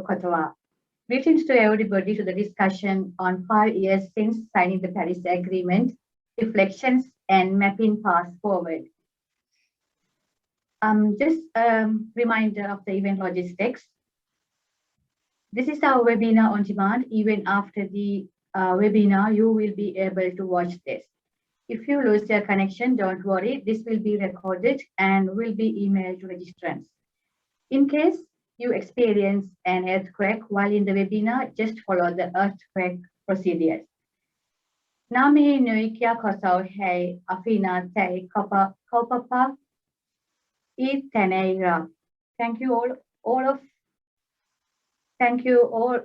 Kotawa. Greetings to everybody to the discussion on 5 years since signing the Paris Agreement, reflections and mapping path forward. Just a reminder of the event logistics. This is our webinar on demand. Even after the webinar, you will be able to watch this. If you lose your connection, don't worry. This will be recorded and will be emailed to registrants. In case you experience an earthquake while in the webinar, just follow the earthquake procedures. Nami nui kia kosau hei afina te kopapa I teneira. Thank you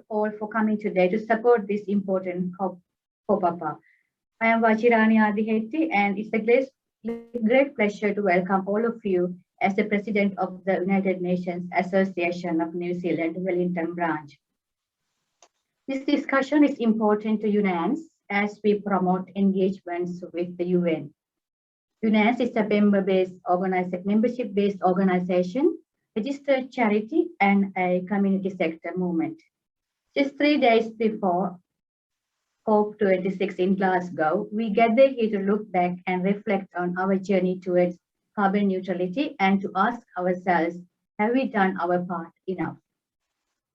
all for coming today to support this important kopapa. I am Vajirani Adihetty, and it's a great pleasure to welcome all of you as the President of the United Nations Association of New Zealand Wellington branch. This discussion is important to UNANZ as we promote engagements with the UN. UNANZ is a membership-based organization, registered charity, and a community sector movement. Just 3 days before COP26 in Glasgow, we gather here to look back and reflect on our journey towards carbon neutrality and to ask ourselves, have we done our part enough?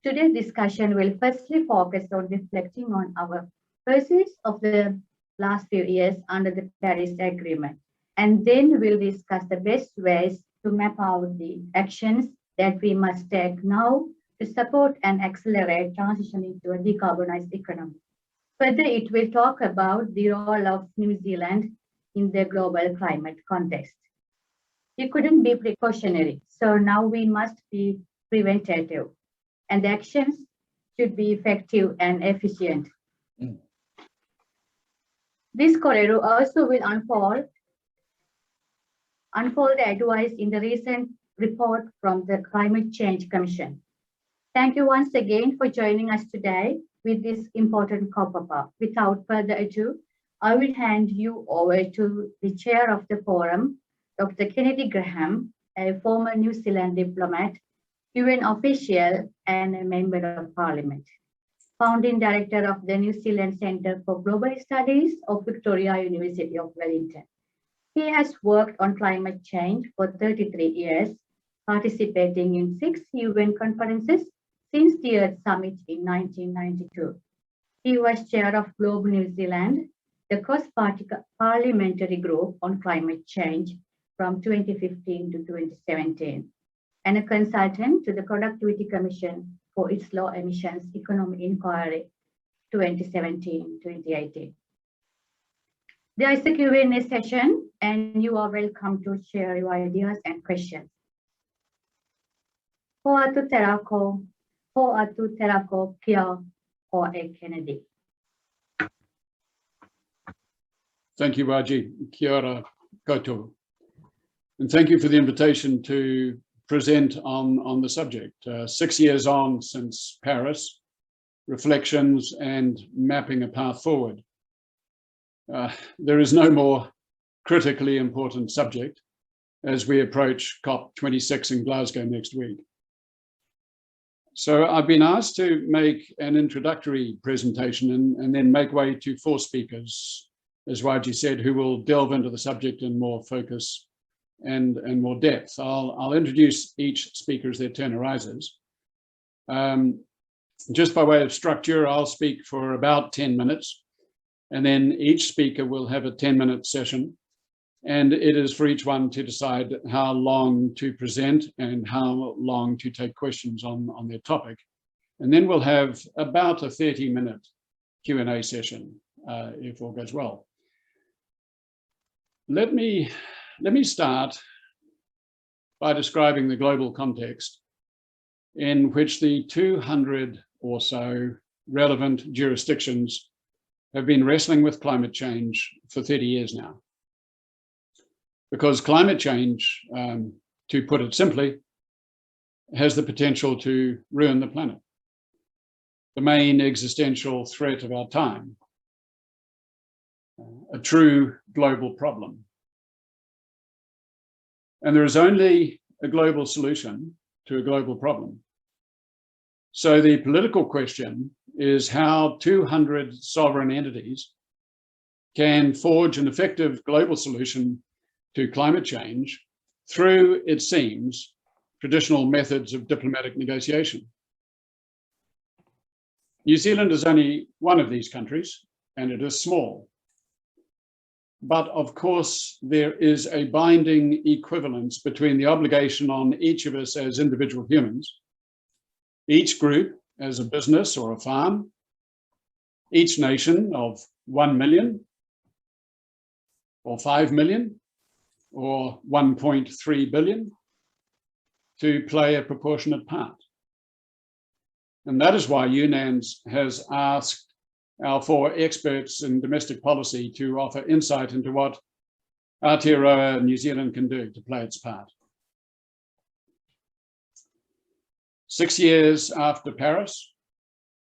Today's discussion will firstly focus on reflecting on our pursuits of the last few years under the Paris Agreement, and then we'll discuss the best ways to map out the actions that we must take now to support and accelerate transition into a decarbonized economy. Further, it will talk about the role of New Zealand in the global climate context. We couldn't be precautionary, so now we must be preventative, and the actions should be effective and efficient. This corridor also will unfold the advice in the recent report from the Climate Change Commission. Thank you once again for joining us today with this important kopapa. Without further ado, I will hand you over to the chair of the forum, Dr. Kennedy Graham, a former New Zealand diplomat, UN official, and a member of parliament. Founding director of the New Zealand Centre for Global Studies of Victoria University of Wellington. He has worked on climate change for 33 years, participating in 6 UN conferences since the Earth Summit in 1992. He was chair of Globe New Zealand, the cross-parliamentary group on climate change from 2015 to 2017, and a consultant to the Productivity Commission for its Low Emissions Economy Inquiry 2017-2018. There is a Q&A session, and you are welcome to share your ideas and questions. Hoatu terako kia Ho'e Kennedy. Thank you, Waji. Kia ora koutou. And thank you for the invitation to present on the subject. 6 years on since Paris, reflections and mapping a path forward. There is no more critically important subject as we approach COP26 in Glasgow next week. So I've been asked to make an introductory presentation and then make way to 4 speakers, as Waji said, who will delve into the subject in more focus and more depth. I'll introduce each speaker as their turn arises. Just by way of structure, I'll speak for about 10 minutes, and then each speaker will have a 10-minute session, and it is for each one to decide how long to present and how long to take questions on their topic. And then we'll have about a 30-minute Q&A session, if all goes well. Let me start by describing the global context in which the 200 or so relevant jurisdictions have been wrestling with climate change for 30 years now. Because climate change, to put it simply, has the potential to ruin the planet, the main existential threat of our time, a true global problem. And there is only a global solution to a global problem. So the political question is how 200 sovereign entities can forge an effective global solution to climate change through, it seems, traditional methods of diplomatic negotiation. New Zealand is only one of these countries, and it is small. But of course, there is a binding equivalence between the obligation on each of us as individual humans, each group as a business or a farm, each nation of 1 million or 5 million or 1.3 billion to play a proportionate part. And that is why UNANZ has asked our 4 experts in domestic policy to offer insight into what Aotearoa New Zealand can do to play its part. 6 years after Paris,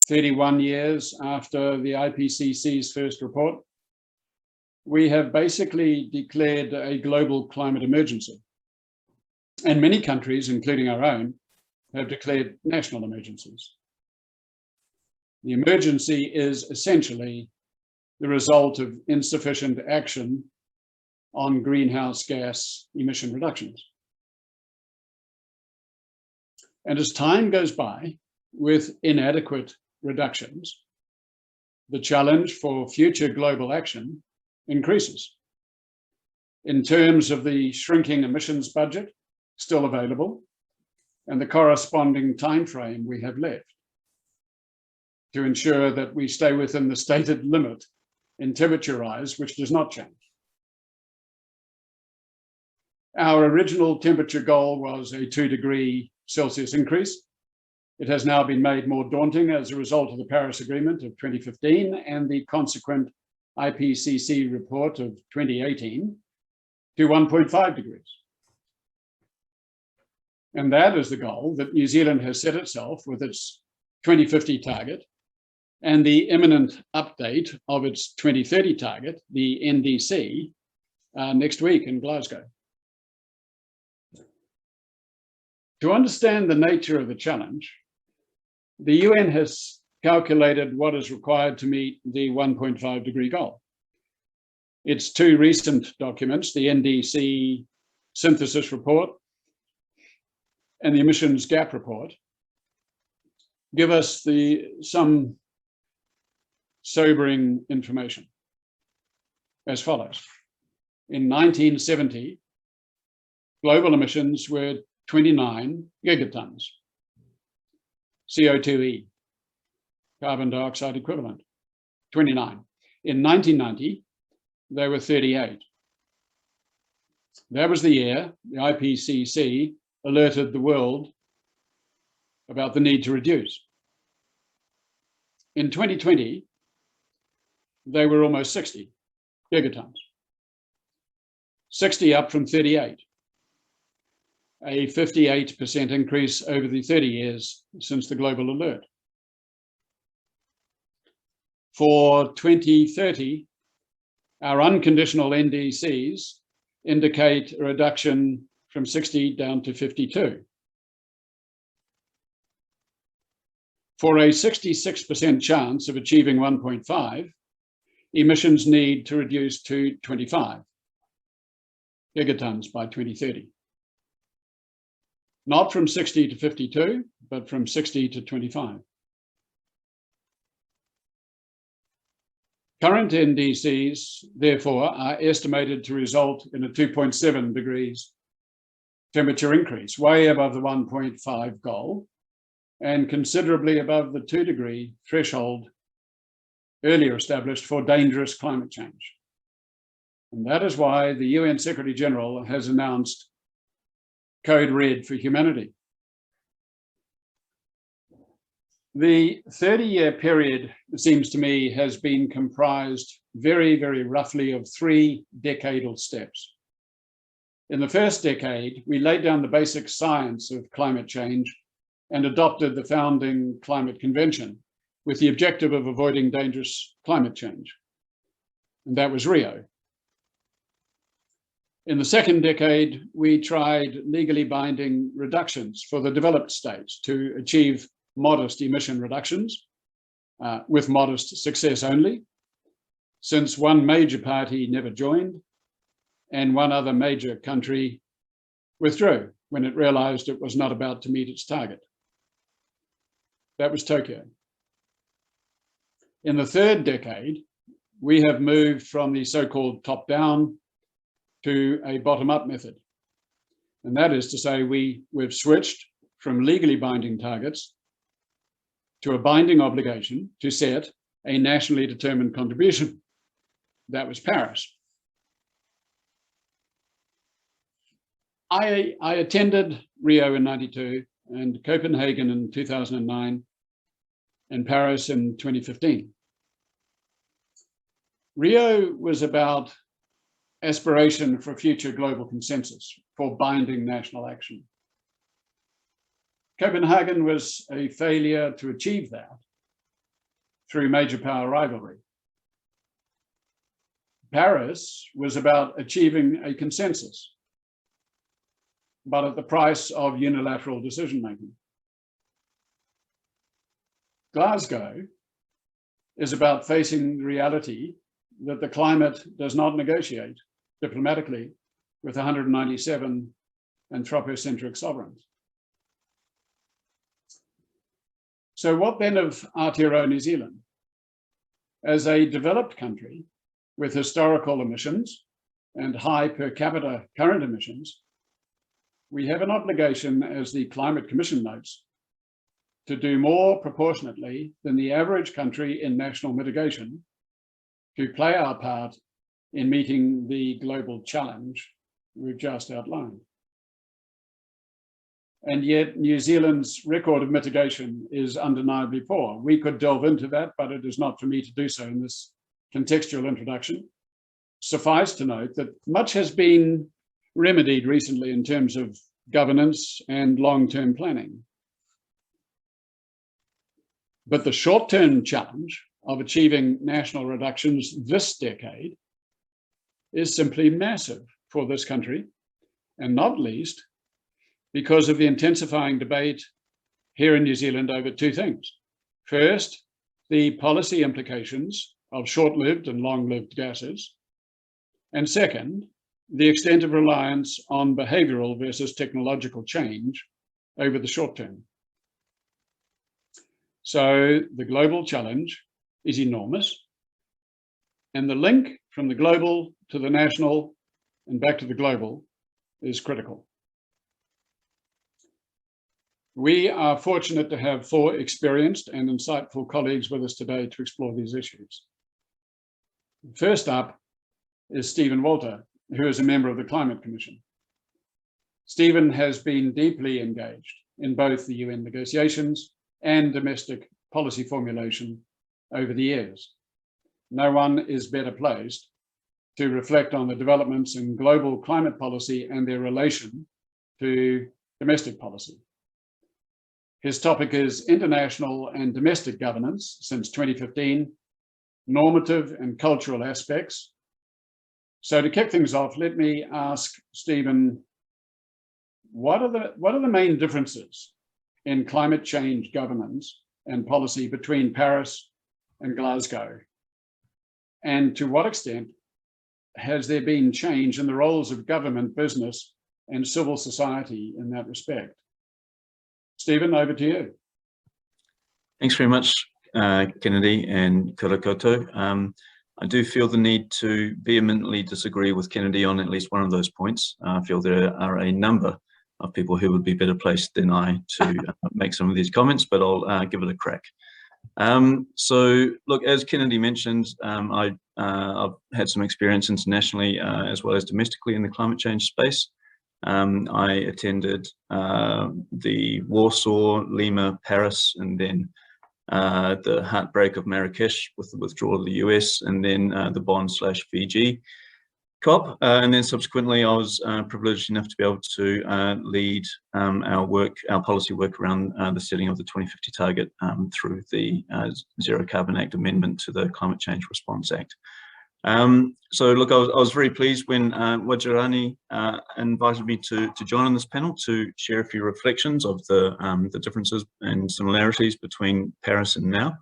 31 years after the IPCC's first report, we have basically declared a global climate emergency. And many countries, including our own, have declared national emergencies. The emergency is essentially the result of insufficient action on greenhouse gas emission reductions. And as time goes by with inadequate reductions, the challenge for future global action increases. In terms of the shrinking emissions budget still available and the corresponding timeframe we have left to ensure that we stay within the stated limit in temperature rise, which does not change. Our original temperature goal was a 2-degree Celsius increase. It has now been made more daunting as a result of the Paris Agreement of 2015 and the consequent IPCC report of 2018 to 1.5 degrees. And that is the goal that New Zealand has set itself with its 2050 target and the imminent update of its 2030 target, the NDC, next week in Glasgow. To understand the nature of the challenge, the UN has calculated what is required to meet the 1.5 degree goal. Its 2 recent documents, the NDC synthesis report and the emissions gap report, give us some sobering information as follows. In 1970, global emissions were 29 gigatons, CO2e, carbon dioxide equivalent, 29. In 1990, they were 38. That was the year the IPCC alerted the world about the need to reduce. In 2020, they were almost 60 gigatons, 60 up from 38. A 58% increase over the 30 years since the global alert. For 2030, our unconditional NDCs indicate a reduction from 60 down to 52. For a 66% chance of achieving 1.5, emissions need to reduce to 25 gigatons by 2030. Not from 60 to 52, but from 60 to 25. Current NDCs, therefore, are estimated to result in a 2.7 degrees temperature increase, way above the 1.5 goal, and considerably above the 2-degree threshold earlier established for dangerous climate change. And that is why the UN Secretary General has announced Code Red for humanity. The 30-year period, it seems to me, has been comprised very, very roughly of 3 decadal steps. In the first decade, we laid down the basic science of climate change and adopted the founding Climate Convention with the objective of avoiding dangerous climate change. And that was Rio. In the second decade, we tried legally binding reductions for the developed states to achieve modest emission reductions, with modest success only, since one major party never joined and one other major country withdrew when it realized it was not about to meet its target. That was Tokyo. In the third decade, we have moved from the so-called top-down to a bottom-up method. And that is to say, we've switched from legally binding targets to a binding obligation to set a nationally determined contribution. That was Paris. I attended Rio in '92 and Copenhagen in 2009 and Paris in 2015. Rio was about aspiration for future global consensus for binding national action. Copenhagen was a failure to achieve that through major power rivalry. Paris was about achieving a consensus, but at the price of unilateral decision-making. Glasgow is about facing the reality that the climate does not negotiate diplomatically with 197 anthropocentric sovereigns. So what then of Aotearoa New Zealand? As a developed country with historical emissions and high per capita current emissions, we have an obligation, as the Climate Commission notes, to do more proportionately than the average country in national mitigation to play our part in meeting the global challenge we've just outlined. And yet New Zealand's record of mitigation is undeniably poor. We could delve into that, but it is not for me to do so in this contextual introduction. Suffice to note that much has been remedied recently in terms of governance and long-term planning. But the short-term challenge of achieving national reductions this decade is simply massive for this country, and not least because of the intensifying debate here in New Zealand over two things. First, the policy implications of short-lived and long-lived gases. And second, the extent of reliance on behavioral versus technological change over the short term. So the global challenge is enormous, and the link from the global to the national and back to the global is critical. We are fortunate to have 4 experienced and insightful colleagues with us today to explore these issues. First up is Stephen Walter, who is a member of the Climate Commission. Stephen has been deeply engaged in both the UN negotiations and domestic policy formulation over the years. No one is better placed to reflect on the developments in global climate policy and their relation to domestic policy. His topic is international and domestic governance since 2015, normative and cultural aspects. So to kick things off, let me ask Stephen, what are the main differences in climate change governance and policy between Paris and Glasgow? And to what extent has there been change in the roles of government, business, and civil society in that respect? Stephen, over to you. Thanks very much, Kennedy and kia ora koutou. I do feel the need to vehemently disagree with Kennedy on at least one of those points. I feel there are a number of people who would be better placed than I to make some of these comments, but I'll give it a crack. So look, as Kennedy mentioned, I've had some experience internationally as well as domestically in the climate change space. I attended the Warsaw, Lima, Paris, and then the heartbreak of Marrakesh with the withdrawal of the US, and then the Bonn/Fiji COP. And then subsequently, I was privileged enough to be able to lead our policy work around the setting of the 2050 target through the Zero Carbon Act amendment to the Climate Change Response Act. So look, I was very pleased when Wajarani invited me to join on this panel to share a few reflections of the differences and similarities between Paris and now,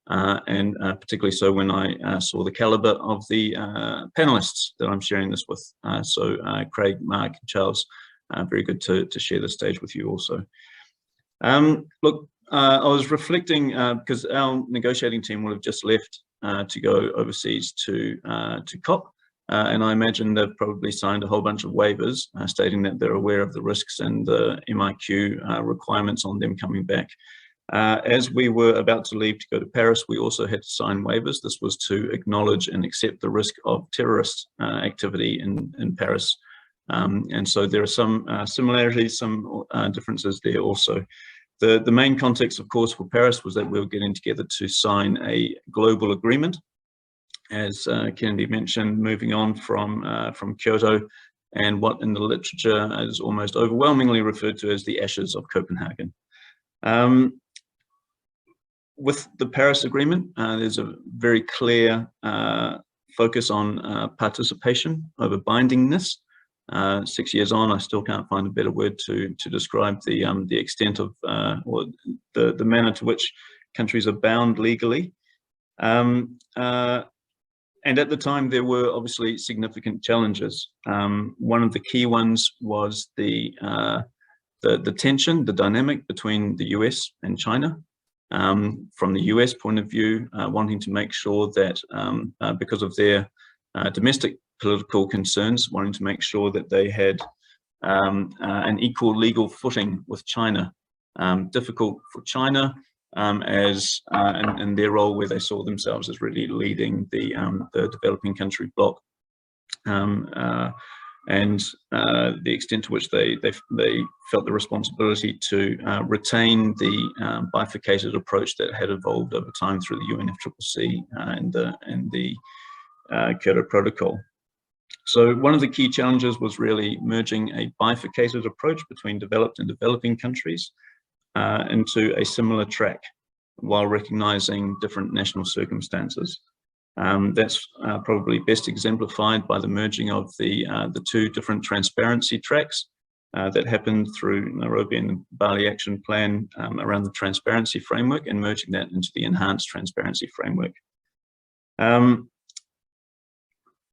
and particularly so when I saw the caliber of the panelists that I'm sharing this with. So Craig, Mark, Charles, very good to share the stage with you also. Look, I was reflecting because our negotiating team will have just left to go overseas to COP, and I imagine they've probably signed a whole bunch of waivers stating that they're aware of the risks and the MIQ requirements on them coming back. As we were about to leave to go to Paris, we also had to sign waivers. This was to acknowledge and accept the risk of terrorist activity in Paris. And so there are some similarities, some differences there also. The main context, of course, for Paris was that we were getting together to sign a global agreement, as Kennedy mentioned, moving on from Kyoto and what in the literature is almost overwhelmingly referred to as the ashes of Copenhagen. With the Paris Agreement, there's a very clear focus on participation over bindingness. 6 years on, I still can't find a better word to describe the extent of or the manner to which countries are bound legally. And at the time, there were obviously significant challenges. One of the key ones was the tension, the dynamic between the US and China. From the US point of view, wanting to make sure that because of their domestic political concerns, wanting to make sure that they had an equal legal footing with China. Difficult for China as in their role where they saw themselves as really leading the developing country bloc. And the extent to which they felt the responsibility to retain the bifurcated approach that had evolved over time through the UNFCCC and the Kyoto Protocol. So one of the key challenges was really merging a bifurcated approach between developed and developing countries into a similar track while recognizing different national circumstances. That's probably best exemplified by the merging of the two different transparency tracks that happened through Nairobi and the Bali Action Plan around the transparency framework and merging that into the enhanced transparency framework.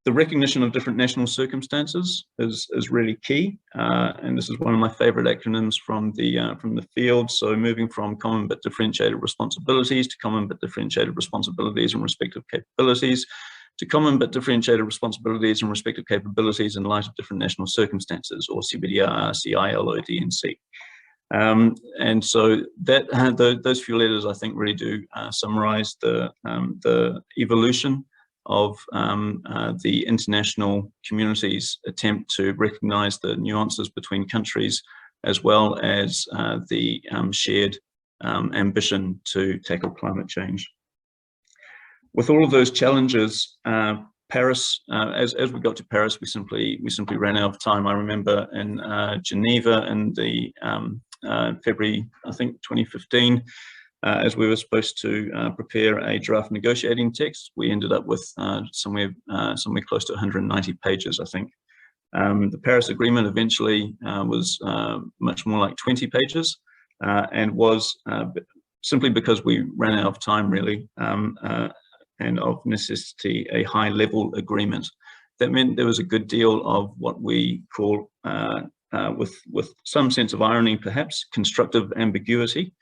The recognition of different national circumstances is really key, and this is one of my favorite acronyms from the field. So moving from common but differentiated responsibilities to common but differentiated responsibilities and respective capabilities to common but differentiated responsibilities and respective capabilities in light of different national circumstances, or CBDR, CILO, DNC. And so that those few letters, I think, really do summarize the evolution of the international community's attempt to recognize the nuances between countries, as well as the shared ambition to tackle climate change. With all of those challenges, Paris, as we got to Paris, we simply ran out of time. I remember in Geneva in the February, I think, 2015, as we were supposed to prepare a draft negotiating text, we ended up with somewhere close to 190 pages, I think. The Paris Agreement eventually was much more like 20 pages, and was simply because we ran out of time, really, and of necessity, a high-level agreement. That meant there was a good deal of what we call, with some sense of irony perhaps, constructive ambiguity.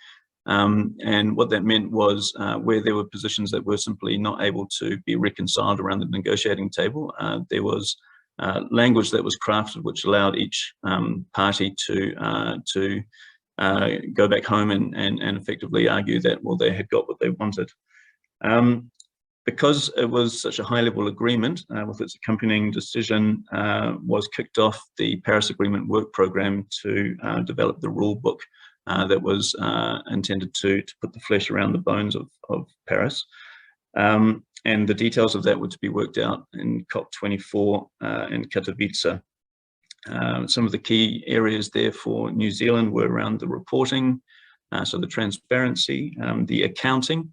And what that meant was where there were positions that were simply not able to be reconciled around the negotiating table, there was language that was crafted which allowed each party to go back home and effectively argue that, well, they had got what they wanted. Because it was such a high-level agreement, with its accompanying decision, was kicked off the Paris Agreement work program to develop the rule book that was intended to put the flesh around the bones of Paris. And the details of that were to be worked out in COP24 in Katowice. Some of the key areas there for New Zealand were around the reporting, so the transparency, the accounting,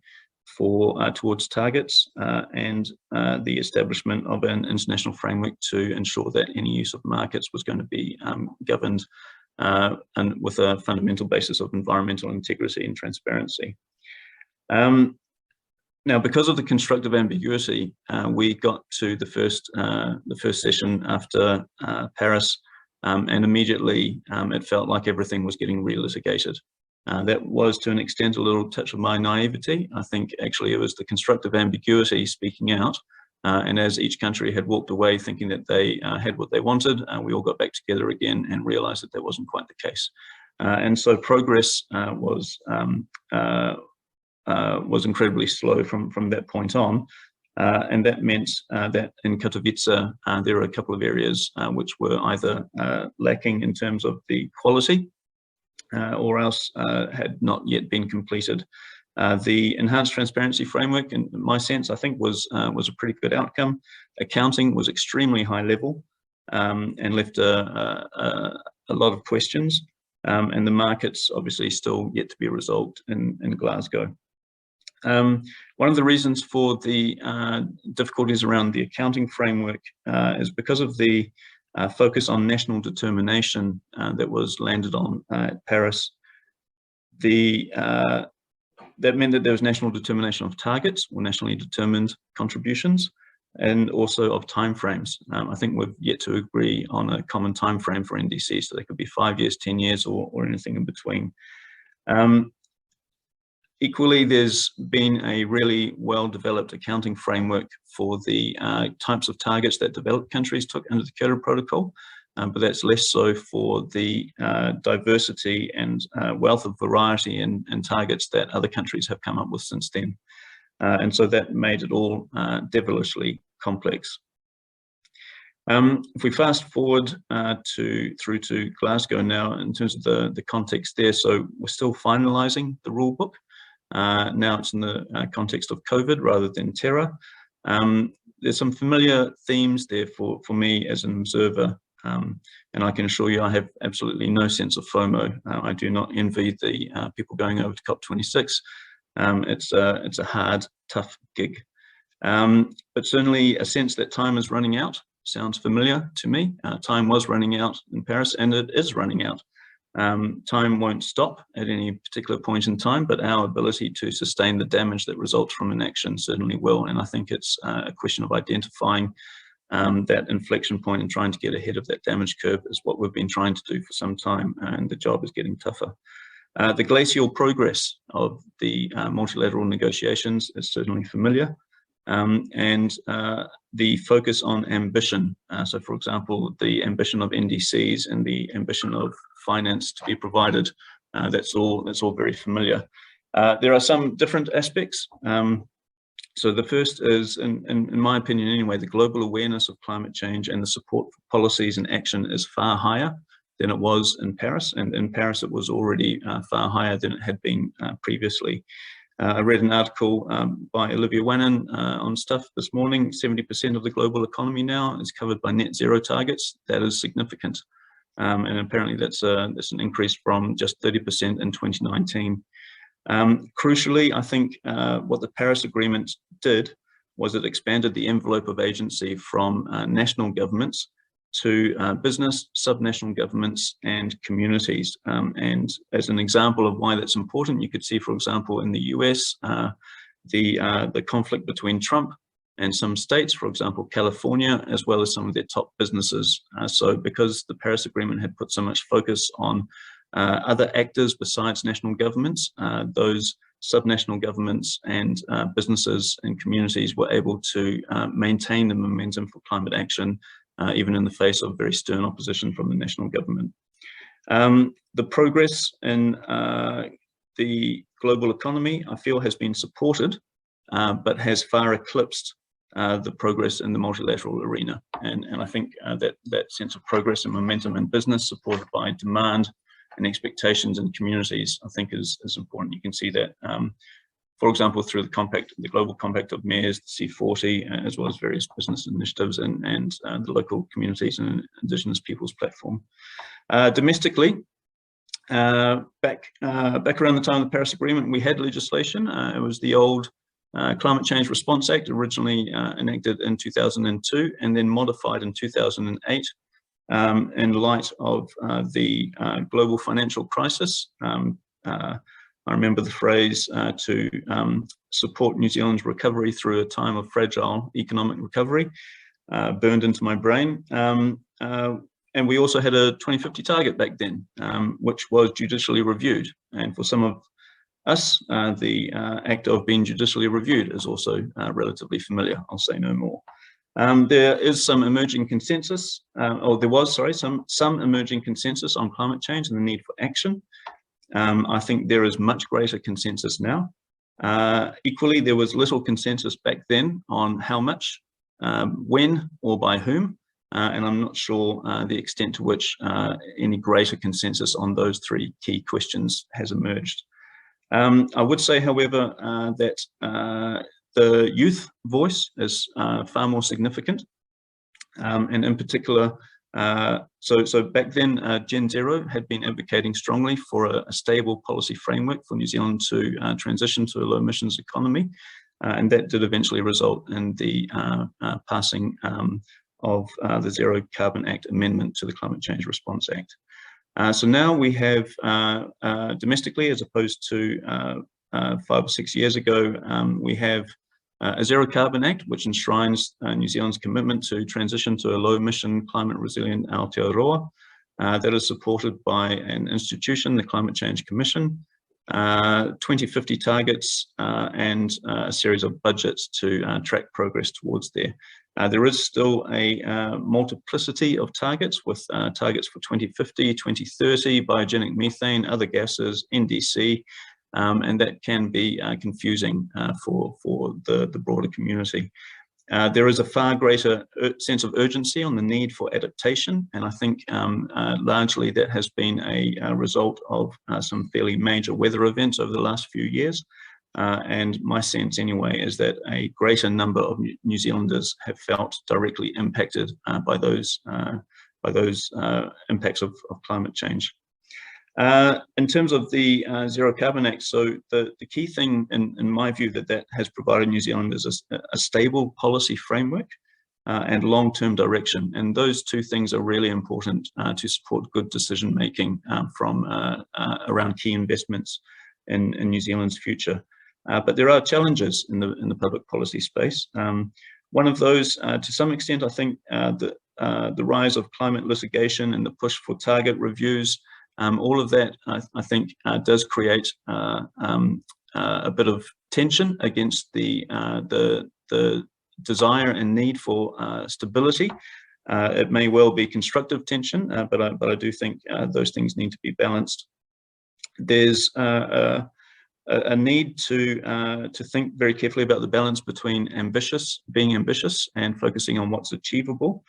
towards targets and the establishment of an international framework to ensure that any use of markets was going to be governed and with a fundamental basis of environmental integrity and transparency. Now, because of the constructive ambiguity, we got to the first session after Paris, and immediately it felt like everything was getting relitigated. That was, to an extent, a little touch of my naivety. I think actually it was the constructive ambiguity speaking out. And as each country had walked away thinking that they had what they wanted, we all got back together again and realized that that wasn't quite the case. And so progress was incredibly slow from that point on. And that meant that in Katowice, there were a couple of areas which were either lacking in terms of the quality or else had not yet been completed. The enhanced transparency framework, in my sense, I think was a pretty good outcome. Accounting was extremely high level and left a lot of questions. And the markets obviously still yet to be resolved in Glasgow. One of the reasons for the difficulties around the accounting framework is because of the focus on national determination that was landed on at Paris. That meant that there was national determination of targets or nationally determined contributions, and also of timeframes. I think we've yet to agree on a common timeframe for NDC, so they could be 5 years, 10 years, or anything in between. Equally, there's been a really well-developed accounting framework for the types of targets that developed countries took under the Kyoto Protocol, but that's less so for the diversity and wealth of variety and targets that other countries have come up with since then. And so that made it all devilishly complex. If we fast forward through to Glasgow now, in terms of the context there, so we're still finalising the rule book. Now it's in the context of COVID rather than terror. There's some familiar themes there for me as an observer, and I can assure you I have absolutely no sense of FOMO. I do not envy the people going over to COP26. It's a hard, tough gig. But certainly a sense that time is running out sounds familiar to me. Time was running out in Paris, and it is running out. Time won't stop at any particular point in time, but our ability to sustain the damage that results from inaction certainly will. And I think it's a question of identifying that inflection point and trying to get ahead of that damage curve is what we've been trying to do for some time, and the job is getting tougher. The glacial progress of the multilateral negotiations is certainly familiar, and the focus on ambition. So, for example, the ambition of NDCs and the ambition of finance to be provided, that's all very familiar. There are some different aspects. So the first is, in my opinion anyway, the global awareness of climate change and the support for policies and action is far higher than it was in Paris. And in Paris, it was already far higher than it had been previously. I read an article by Olivia Wannon on Stuff this morning. 70% of the global economy now is covered by net zero targets. That is significant. And apparently that's an increase from just 30% in 2019. Crucially, I think what the Paris Agreement did was it expanded the envelope of agency from national governments to business, subnational governments, and communities. And as an example of why that's important, you could see, for example, in the US, the conflict between Trump and some states, for example, California, as well as some of their top businesses. So because the Paris Agreement had put so much focus on other actors besides national governments, those subnational governments and businesses and communities were able to maintain the momentum for climate action, even in the face of very stern opposition from the national government. The progress in the global economy, I feel, has been supported, but has far eclipsed the progress in the multilateral arena. And I think that sense of progress and momentum in business, supported by demand and expectations in communities, I think is important. You can see that, for example, through the compact, the Global Compact of Mayors, the C40, as well as various business initiatives and the local communities and Indigenous peoples platform. Domestically, back around the time of the Paris Agreement, we had legislation. It was the old Climate Change Response Act, originally enacted in 2002 and then modified in 2008 in light of the global financial crisis. I remember the phrase to support New Zealand's recovery through a time of fragile economic recovery burned into my brain. And we also had a 2050 target back then, which was judicially reviewed. And for some of us, the act of being judicially reviewed is also relatively familiar. I'll say no more. There is some emerging consensus, or there was, sorry, some emerging consensus on climate change and the need for action. I think there is much greater consensus now. Equally, there was little consensus back then on how much, when, or by whom. And I'm not sure the extent to which any greater consensus on those three key questions has emerged. I would say, however, that the youth voice is far more significant. And in particular, so back then, Gen Zero had been advocating strongly for a stable policy framework for New Zealand to transition to a low emissions economy. And that did eventually result in the passing of the Zero Carbon Act amendment to the Climate Change Response Act. So now we have domestically, as opposed to 5 or 6 years ago, we have a Zero Carbon Act, which enshrines New Zealand's commitment to transition to a low emission, climate resilient Aotearoa that is supported by an institution, the Climate Change Commission, 2050 targets and a series of budgets to track progress towards there. There is still a multiplicity of targets with targets for 2050, 2030, biogenic methane, other gases, NDC, and that can be confusing for the broader community. There is a far greater sense of urgency on the need for adaptation, and I think largely that has been a result of some fairly major weather events over the last few years. And my sense anyway is that a greater number of New Zealanders have felt directly impacted by those impacts of climate change. In terms of the Zero Carbon Act, so the key thing in my view that has provided New Zealanders a stable policy framework and long-term direction. And those two things are really important to support good decision making from around key investments in New Zealand's future. But there are challenges in the public policy space. One of those, to some extent, I think the rise of climate litigation and the push for target reviews, all of that, I think, does create a bit of tension against the desire and need for stability. It may well be constructive tension, but I do think those things need to be balanced. There's a need to think very carefully about the balance between being ambitious and focusing on what's achievable.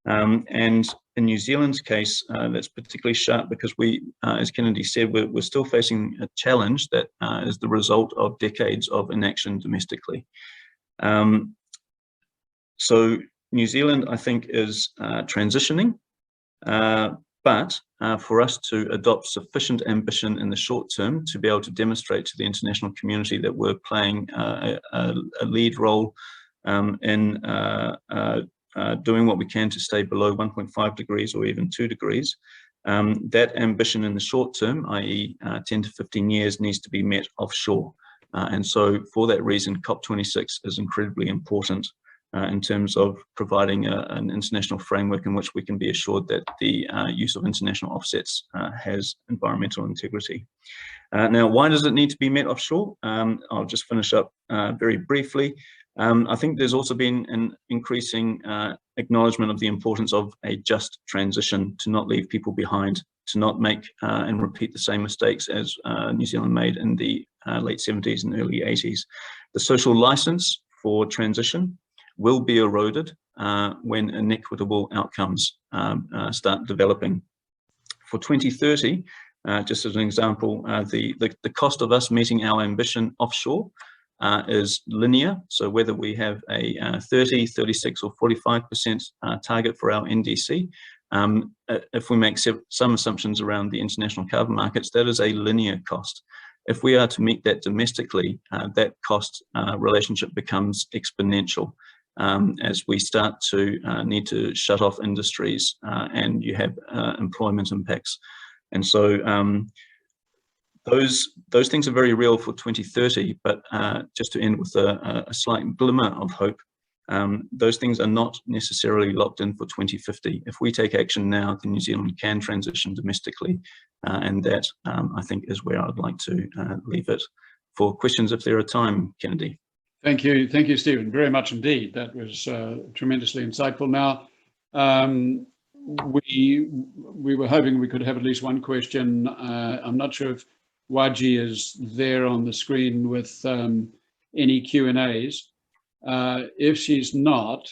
And in New Zealand's case, that's particularly sharp because we, as Kennedy said, we're still facing a challenge that is the result of decades of inaction domestically. So New Zealand, I think, is transitioning, but for us to adopt sufficient ambition in the short term to be able to demonstrate to the international community that we're playing a lead role in doing what we can to stay below 1.5 degrees or even 2 degrees, that ambition in the short term, i.e. 10 to 15 years, needs to be met offshore. And so for that reason, COP26 is incredibly important in terms of providing an international framework in which we can be assured that the use of international offsets has environmental integrity. Now, why does it need to be met offshore? I'll just finish up very briefly. I think there's also been an increasing acknowledgement of the importance of a just transition, to not leave people behind, to not make and repeat the same mistakes as New Zealand made in the late 70s and early 80s. The social license for transition will be eroded when inequitable outcomes start developing. For 2030, just as an example, the cost of us meeting our ambition offshore is linear. So whether we have a 30, 36 or 45% target for our NDC, if we make some assumptions around the international carbon markets, that is a linear cost. If we are to meet that domestically, that cost relationship becomes exponential as we start to need to shut off industries and you have employment impacts. And so those things are very real for 2030, but just to end with a slight glimmer of hope, those things are not necessarily locked in for 2050. If we take action now, then New Zealand can transition domestically, and that I think is where I'd like to leave it for questions if there are time, Kennedy. Thank you, Stephen, very much indeed. That was tremendously insightful. Now, we were hoping we could have at least one question. I'm not sure if Waji is there on the screen with any Q&As. If she's not,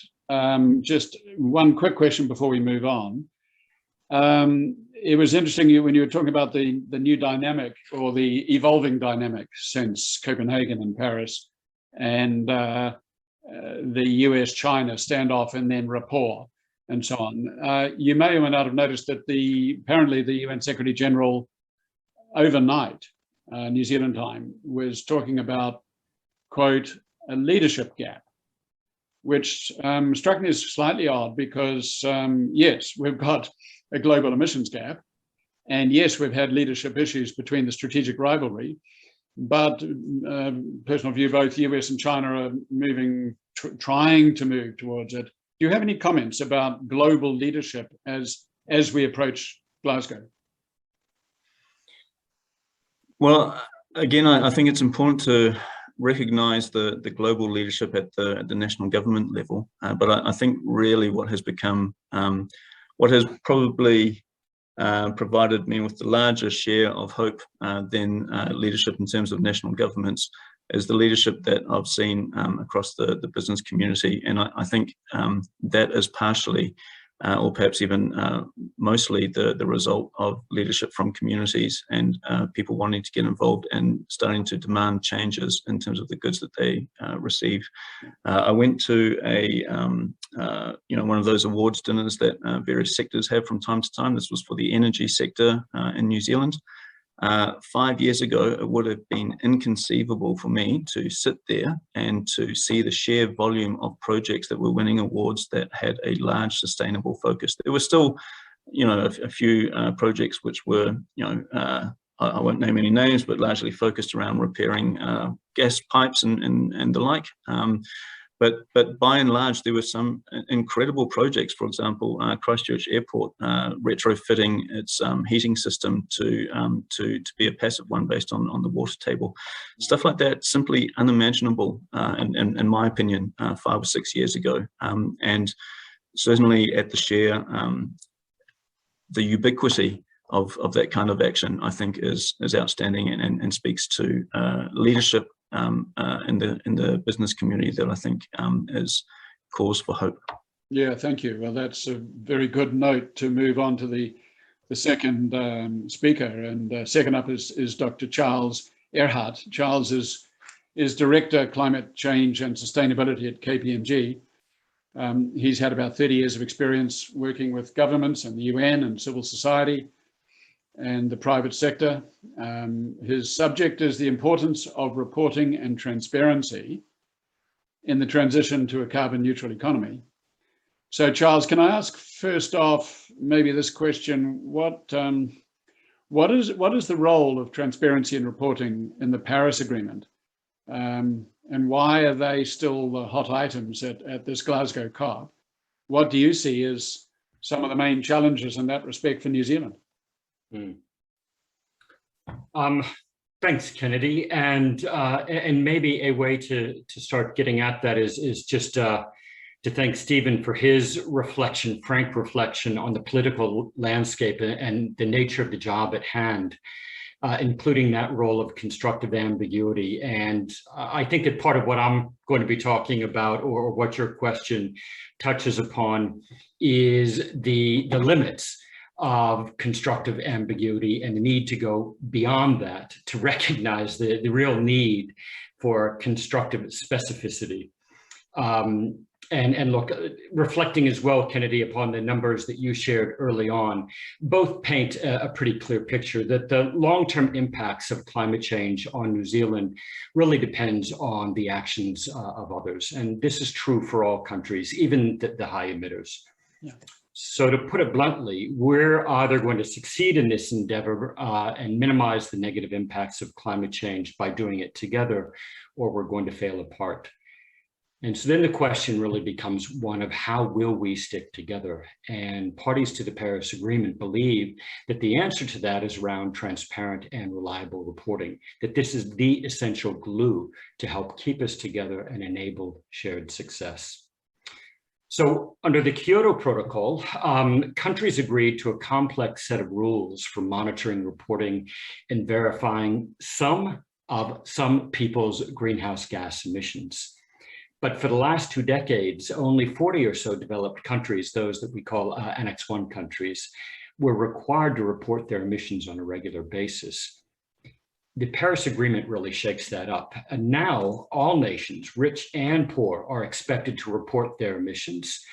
just one quick question before we move on. It was interesting when you were talking about the new dynamic or the evolving dynamic since Copenhagen and Paris and the US-China standoff and then rapport and so on. You may or may not have noticed that apparently the UN Secretary General overnight, New Zealand time, was talking about, quote, a leadership gap, which struck me as slightly odd because, yes, we've got a global emissions gap, and yes, we've had leadership issues between the strategic rivalry, but personal view, both US and China are trying to move towards it. Do you have any comments about global leadership as we approach Glasgow? Well, again, I think it's important to recognize the global leadership at the national government level, but I think really what has become, what has probably provided me with the larger share of hope than leadership in terms of national governments is the leadership that I've seen across the business community. And I think that is partially, or perhaps even mostly the result of leadership from communities and people wanting to get involved and starting to demand changes in terms of the goods that they receive. I went to one of those awards dinners that various sectors have from time to time. This was for the energy sector in New Zealand. 5 years ago, it would have been inconceivable for me to sit there and to see the sheer volume of projects that were winning awards that had a large sustainable focus. There were still, a few projects which were, I won't name any names, but largely focused around repairing gas pipes and the like. But by and large, there were some incredible projects. For example, Christchurch Airport retrofitting its heating system to be a passive one based on the water table. Stuff like that, simply unimaginable, in my opinion, 5 or 6 years ago. And certainly at the share, the ubiquity of that kind of action, I think, is outstanding and speaks to leadership in the business community that I think is cause for hope. Yeah, thank you. Well, that's a very good note to move on to the second speaker. And second up is Dr. Charles Ehrhardt. Charles is Director Climate Change and Sustainability at KPMG. He's had about 30 years of experience working with governments and the UN and civil society and the private sector. His subject is the importance of reporting and transparency in the transition to a carbon neutral economy. So Charles, can I ask first off, maybe this question, what is the role of transparency and reporting in the Paris Agreement? And why are they still the hot items at this Glasgow COP? What do you see as some of the main challenges in that respect for New Zealand? Thanks, Kennedy, and maybe a way to start getting at that is just to thank Stephen for his reflection, frank reflection on the political landscape and the nature of the job at hand, including that role of constructive ambiguity. And I think that part of what I'm going to be talking about, or what your question touches upon, is the limits of constructive ambiguity and the need to go beyond that to recognize the real need for constructive specificity. And look, reflecting as well, Kennedy, upon the numbers that you shared early on, both paint a pretty clear picture that the long-term impacts of climate change on New Zealand really depends on the actions of others. And this is true for all countries, even the high emitters. Yeah. So to put it bluntly, we're either going to succeed in this endeavor and minimize the negative impacts of climate change by doing it together, or we're going to fail apart. And so then the question really becomes one of how will we stick together? And parties to the Paris Agreement believe that the answer to that is around transparent and reliable reporting, that this is the essential glue to help keep us together and enable shared success. So under the Kyoto Protocol, countries agreed to a complex set of rules for monitoring, reporting, and verifying some people's greenhouse gas emissions. But for the last 2 decades, only 40 or so developed countries, those that we call Annex 1 countries, were required to report their emissions on a regular basis. The Paris Agreement really shakes that up. And now all nations, rich and poor, are expected to report their emissions.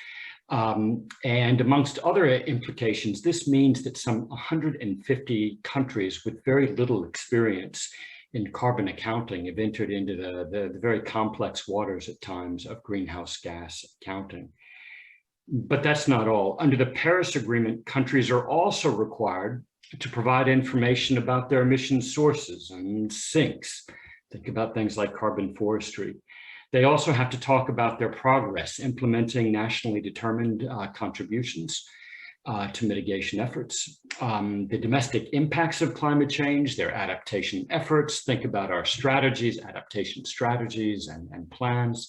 And amongst other implications, this means that some 150 countries with very little experience in carbon accounting have entered into the very complex waters at times of greenhouse gas accounting. But that's not all. Under the Paris Agreement, countries are also required to provide information about their emission sources and sinks. Think about things like carbon forestry. They also have to talk about their progress implementing nationally determined contributions to mitigation efforts, the domestic impacts of climate change, their adaptation efforts, think about our strategies, adaptation strategies and plans.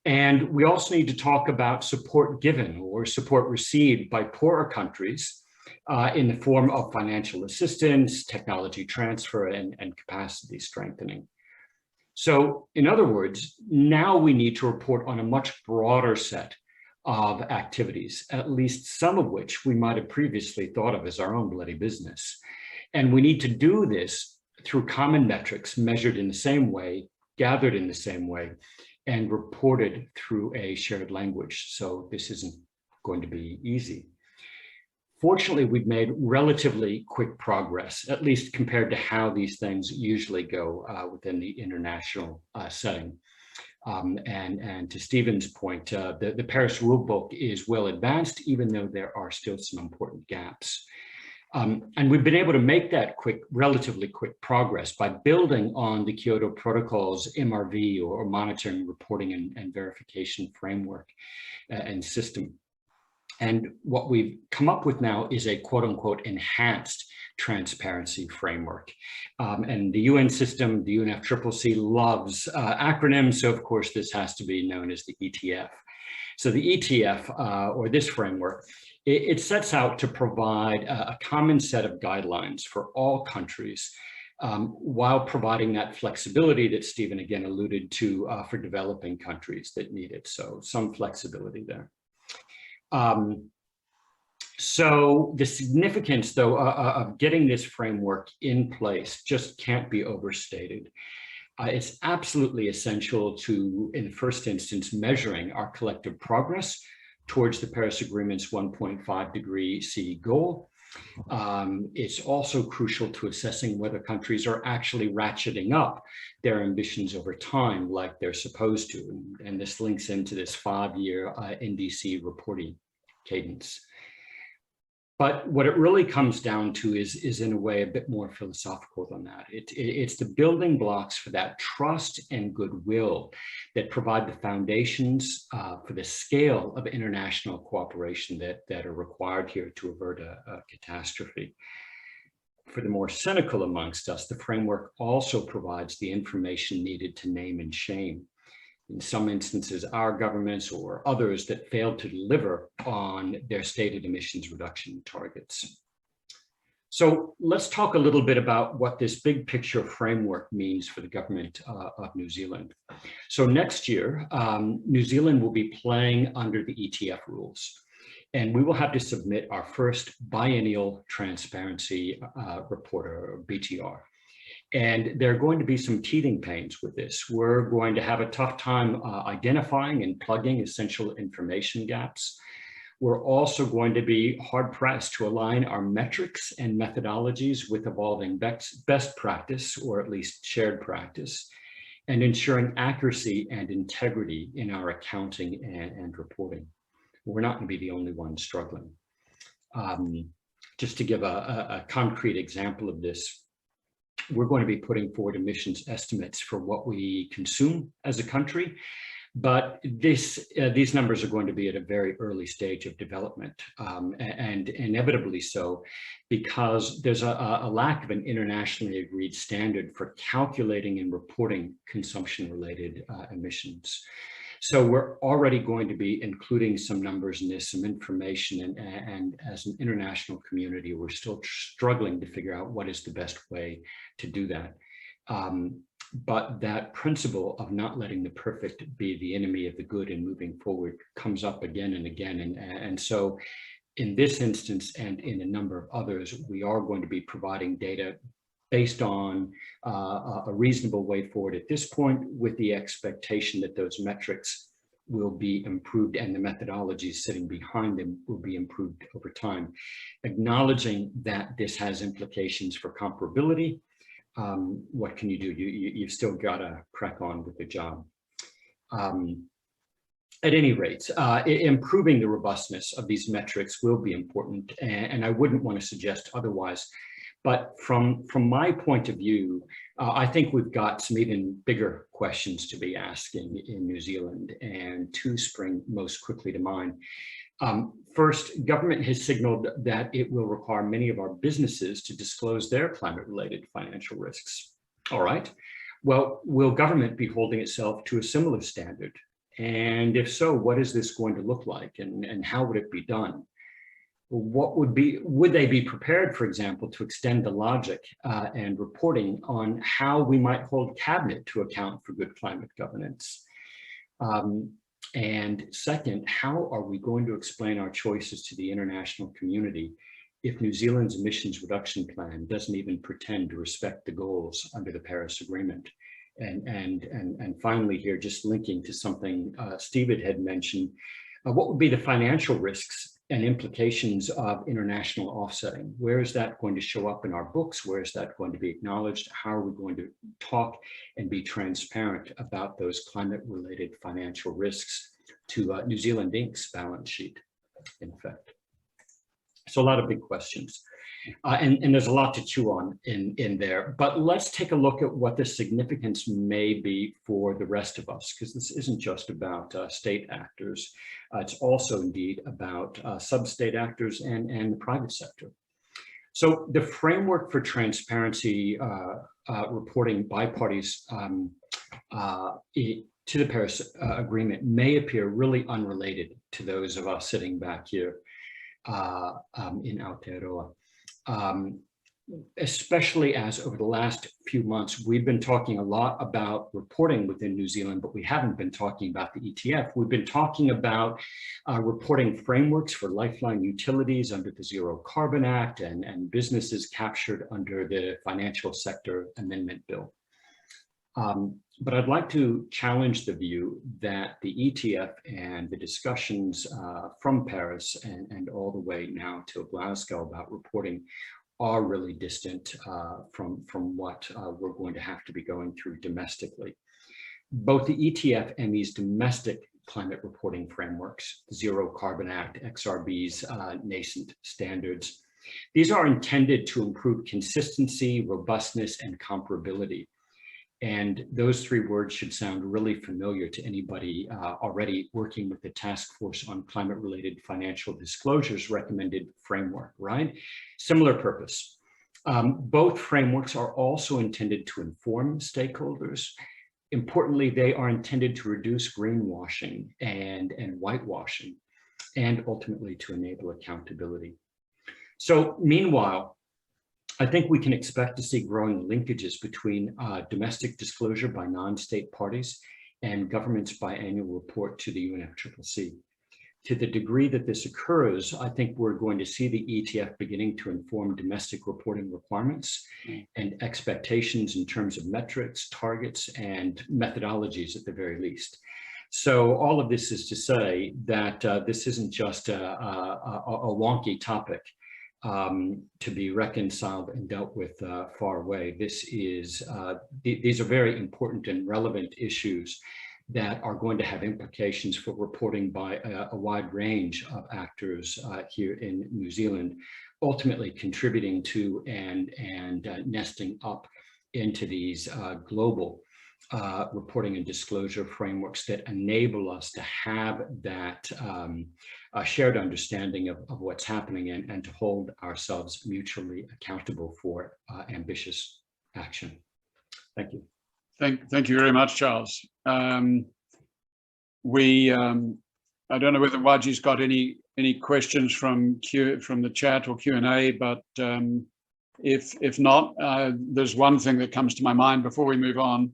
And we also need to talk about support given or support received by poorer countries in the form of financial assistance, technology transfer, and capacity strengthening. So in other words, now we need to report on a much broader set of activities, at least some of which we might have previously thought of as our own bloody business. And we need to do this through common metrics measured in the same way, gathered in the same way, and reported through a shared language. So this isn't going to be easy. Fortunately, we've made relatively quick progress, at least compared to how these things usually go within the international setting. And to Stephen's point, the Paris Rulebook is well advanced, even though there are still some important gaps. And we've been able to make that relatively quick progress by building on the Kyoto Protocol's MRV, or monitoring, reporting, and verification framework and system. And what we've come up with now is a quote unquote enhanced transparency framework. And the UN system, the UNFCCC, loves acronyms. So of course, this has to be known as the ETF. So the ETF, or this framework, it sets out to provide a common set of guidelines for all countries, while providing that flexibility that Stephen again alluded to for developing countries that need it. So some flexibility there. So the significance, though, of getting this framework in place just can't be overstated. It's absolutely essential to, in the first instance, measuring our collective progress towards the Paris Agreement's 1.5 degree C goal. It's also crucial to assessing whether countries are actually ratcheting up their ambitions over time like they're supposed to. And this links into this 5-year NDC reporting cadence. But what it really comes down to is in a way a bit more philosophical than that. It's the building blocks for that trust and goodwill that provide the foundations for the scale of international cooperation that are required here to avert a catastrophe. For the more cynical amongst us, the framework also provides the information needed to name and shame. In some instances, our governments or others that failed to deliver on their stated emissions reduction targets. So let's talk a little bit about what this big picture framework means for the government of New Zealand. So next year, New Zealand will be playing under the ETF rules, and we will have to submit our first biennial transparency report, or BTR. And there are going to be some teething pains with this. We're going to have a tough time identifying and plugging essential information gaps. We're also going to be hard pressed to align our metrics and methodologies with evolving best practice, or at least shared practice, and ensuring accuracy and integrity in our accounting and reporting. We're not going to be the only ones struggling. Just to give a concrete example of this, we're going to be putting forward emissions estimates for what we consume as a country, but these numbers are going to be at a very early stage of development, and inevitably so, because there's a lack of an internationally agreed standard for calculating and reporting consumption-related emissions. So we're already going to be including some numbers in this, some information, and as an international community, we're still struggling to figure out what is the best way to do that. But that principle of not letting the perfect be the enemy of the good and moving forward comes up again and again. And so in this instance and in a number of others, we are going to be providing data based on a reasonable way forward at this point, with the expectation that those metrics will be improved and the methodologies sitting behind them will be improved over time, acknowledging that this has implications for comparability. What can you do? You've still got to crack on with the job. At any rate, improving the robustness of these metrics will be important, and I wouldn't want to suggest otherwise. But from my point of view, I think we've got some even bigger questions to be asking in New Zealand, and two spring most quickly to mind. First, government has signaled that it will require many of our businesses to disclose their climate-related financial risks. All right. Well, will government be holding itself to a similar standard? And if so, what is this going to look like, and how would it be done? Would they be prepared, for example, to extend the logic and reporting on how we might hold cabinet to account for good climate governance? And second, how are we going to explain our choices to the international community if New Zealand's emissions reduction plan doesn't even pretend to respect the goals under the Paris Agreement? And finally here, just linking to something Steve had mentioned, what would be the financial risks and implications of international offsetting? Where is that going to show up in our books? Where is that going to be acknowledged? How are we going to talk and be transparent about those climate-related financial risks to New Zealand Inc.'s balance sheet, in effect? So a lot of big questions. And there's a lot to chew on in there, but let's take a look at what the significance may be for the rest of us, because this isn't just about state actors. It's also indeed about sub-state actors and the private sector. So the framework for transparency reporting by parties to the Paris Agreement may appear really unrelated to those of us sitting back here in Aotearoa. Especially as over the last few months, we've been talking a lot about reporting within New Zealand, but we haven't been talking about the ETF. We've been talking about reporting frameworks for lifeline utilities under the Zero Carbon Act and businesses captured under the Financial Sector Amendment Bill. But I'd like to challenge the view that the ETF and the discussions from Paris and all the way now to Glasgow about reporting are really distant from what we're going to have to be going through domestically. Both the ETF and these domestic climate reporting frameworks, Zero Carbon Act, XRB's nascent standards, these are intended to improve consistency, robustness, and comparability. And those three words should sound really familiar to anybody already working with the Task Force on Climate-Related Financial Disclosures recommended framework, right? Similar purpose. Both frameworks are also intended to inform stakeholders. Importantly, they are intended to reduce greenwashing and whitewashing, and ultimately to enable accountability. So meanwhile, I think we can expect to see growing linkages between domestic disclosure by non-state parties and government's biannual report to the UNFCCC. To the degree that this occurs, I think we're going to see the ETF beginning to inform domestic reporting requirements and expectations in terms of metrics, targets, and methodologies at the very least. So all of this is to say that this isn't just a wonky topic to be reconciled and dealt with far away. These are very important and relevant issues that are going to have implications for reporting by a wide range of actors here in New Zealand, ultimately contributing to and nesting up into these global reporting and disclosure frameworks that enable us to have that shared understanding of what's happening and to hold ourselves mutually accountable for ambitious action. Thank you. Thank you very much, Charles. I don't know whether Waji's got any questions from the chat or Q&A, but if not, there's one thing that comes to my mind before we move on.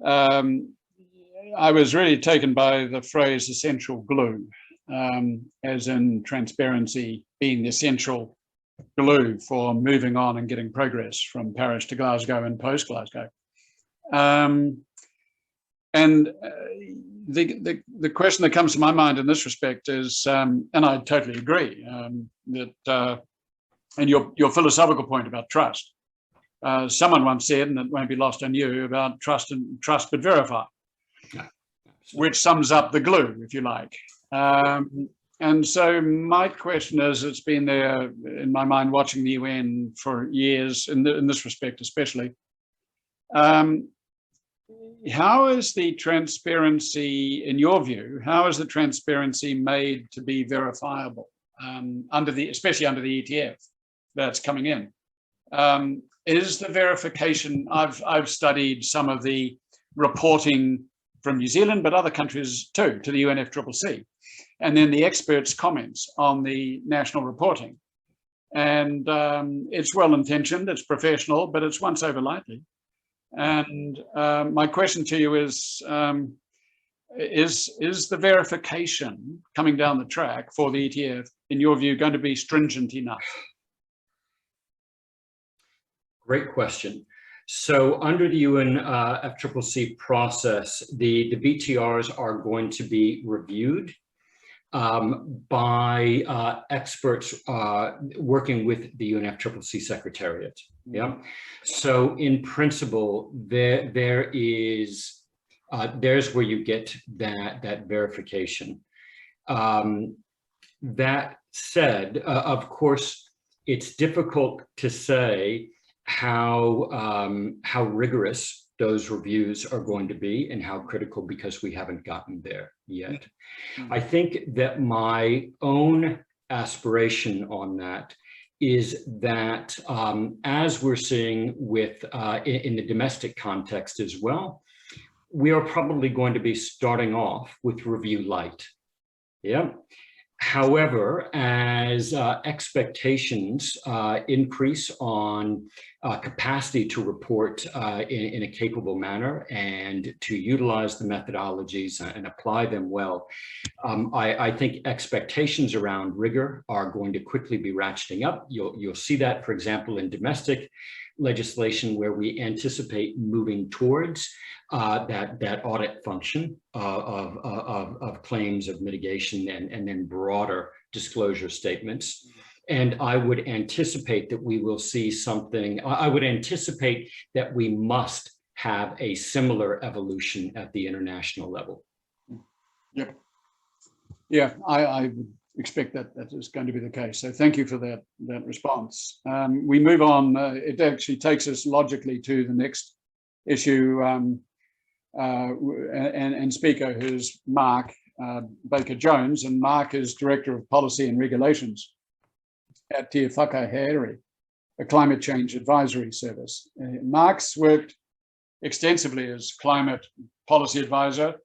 I was really taken by the phrase essential glue, as in transparency being the essential glue for moving on and getting progress from Paris to Glasgow and post-Glasgow. The question that comes to my mind in this respect is, and I totally agree, that and your philosophical point about trust. Someone once said, and it won't be lost on you, about trust but verify, which sums up the glue, if you like. And so my question is, it's been there in my mind watching the UN for years, in this respect especially. How is the transparency, in your view, how is the transparency made to be verifiable, especially under the ETF that's coming in? Is the verification, I've studied some of the reporting from New Zealand, but other countries too, to the UNFCCC, and then the experts' comments on the national reporting. And it's well-intentioned, it's professional, but it's once over lightly. And my question to you is the verification coming down the track for the ETF, in your view, going to be stringent enough? Great question. So under the UNFCCC process, the BTRs are going to be reviewed by experts working with the UNFCCC Secretariat. Yeah. So in principle, there's where you get that verification. That said, of course, it's difficult to say how rigorous those reviews are going to be and how critical, because we haven't gotten there yet. I think that my own aspiration on that is that as we're seeing with in the domestic context as well, we are probably going to be starting off with review light. Yeah. However, as expectations increase on capacity to report in a capable manner and to utilize the methodologies and apply them well, I think expectations around rigor are going to quickly be ratcheting up. You'll see that, for example, in domestic legislation, where we anticipate moving towards that audit function of claims of mitigation and then broader disclosure statements. And I would anticipate that we will see something, I would anticipate that we must have a similar evolution at the international level. Yep. Yeah, I would expect that is going to be the case. So thank you for that response. We move on. It actually takes us logically to the next issue and speaker, who's Mark Baker-Jones, and Mark is Director of Policy and Regulations at Te Whakahaere, a climate change advisory service. Mark's worked extensively as climate policy advisor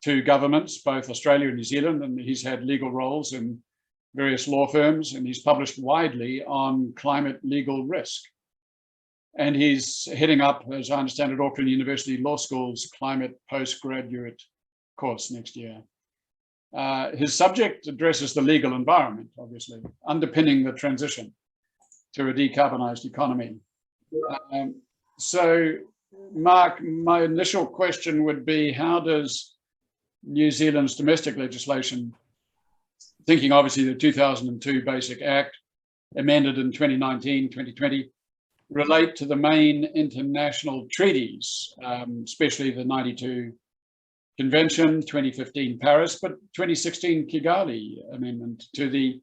to governments, both Australia and New Zealand, and he's had legal roles in various law firms, and he's published widely on climate legal risk. And he's heading up, as I understand it, Auckland University Law School's climate postgraduate course next year. His subject addresses the legal environment, obviously, underpinning the transition to a decarbonized economy. So, Mark, my initial question would be, how does New Zealand's domestic legislation, thinking obviously the 2002 Basic Act, amended in 2019, 2020, relate to the main international treaties, especially the 92 Convention, 2015 Paris, but 2016 Kigali Amendment to the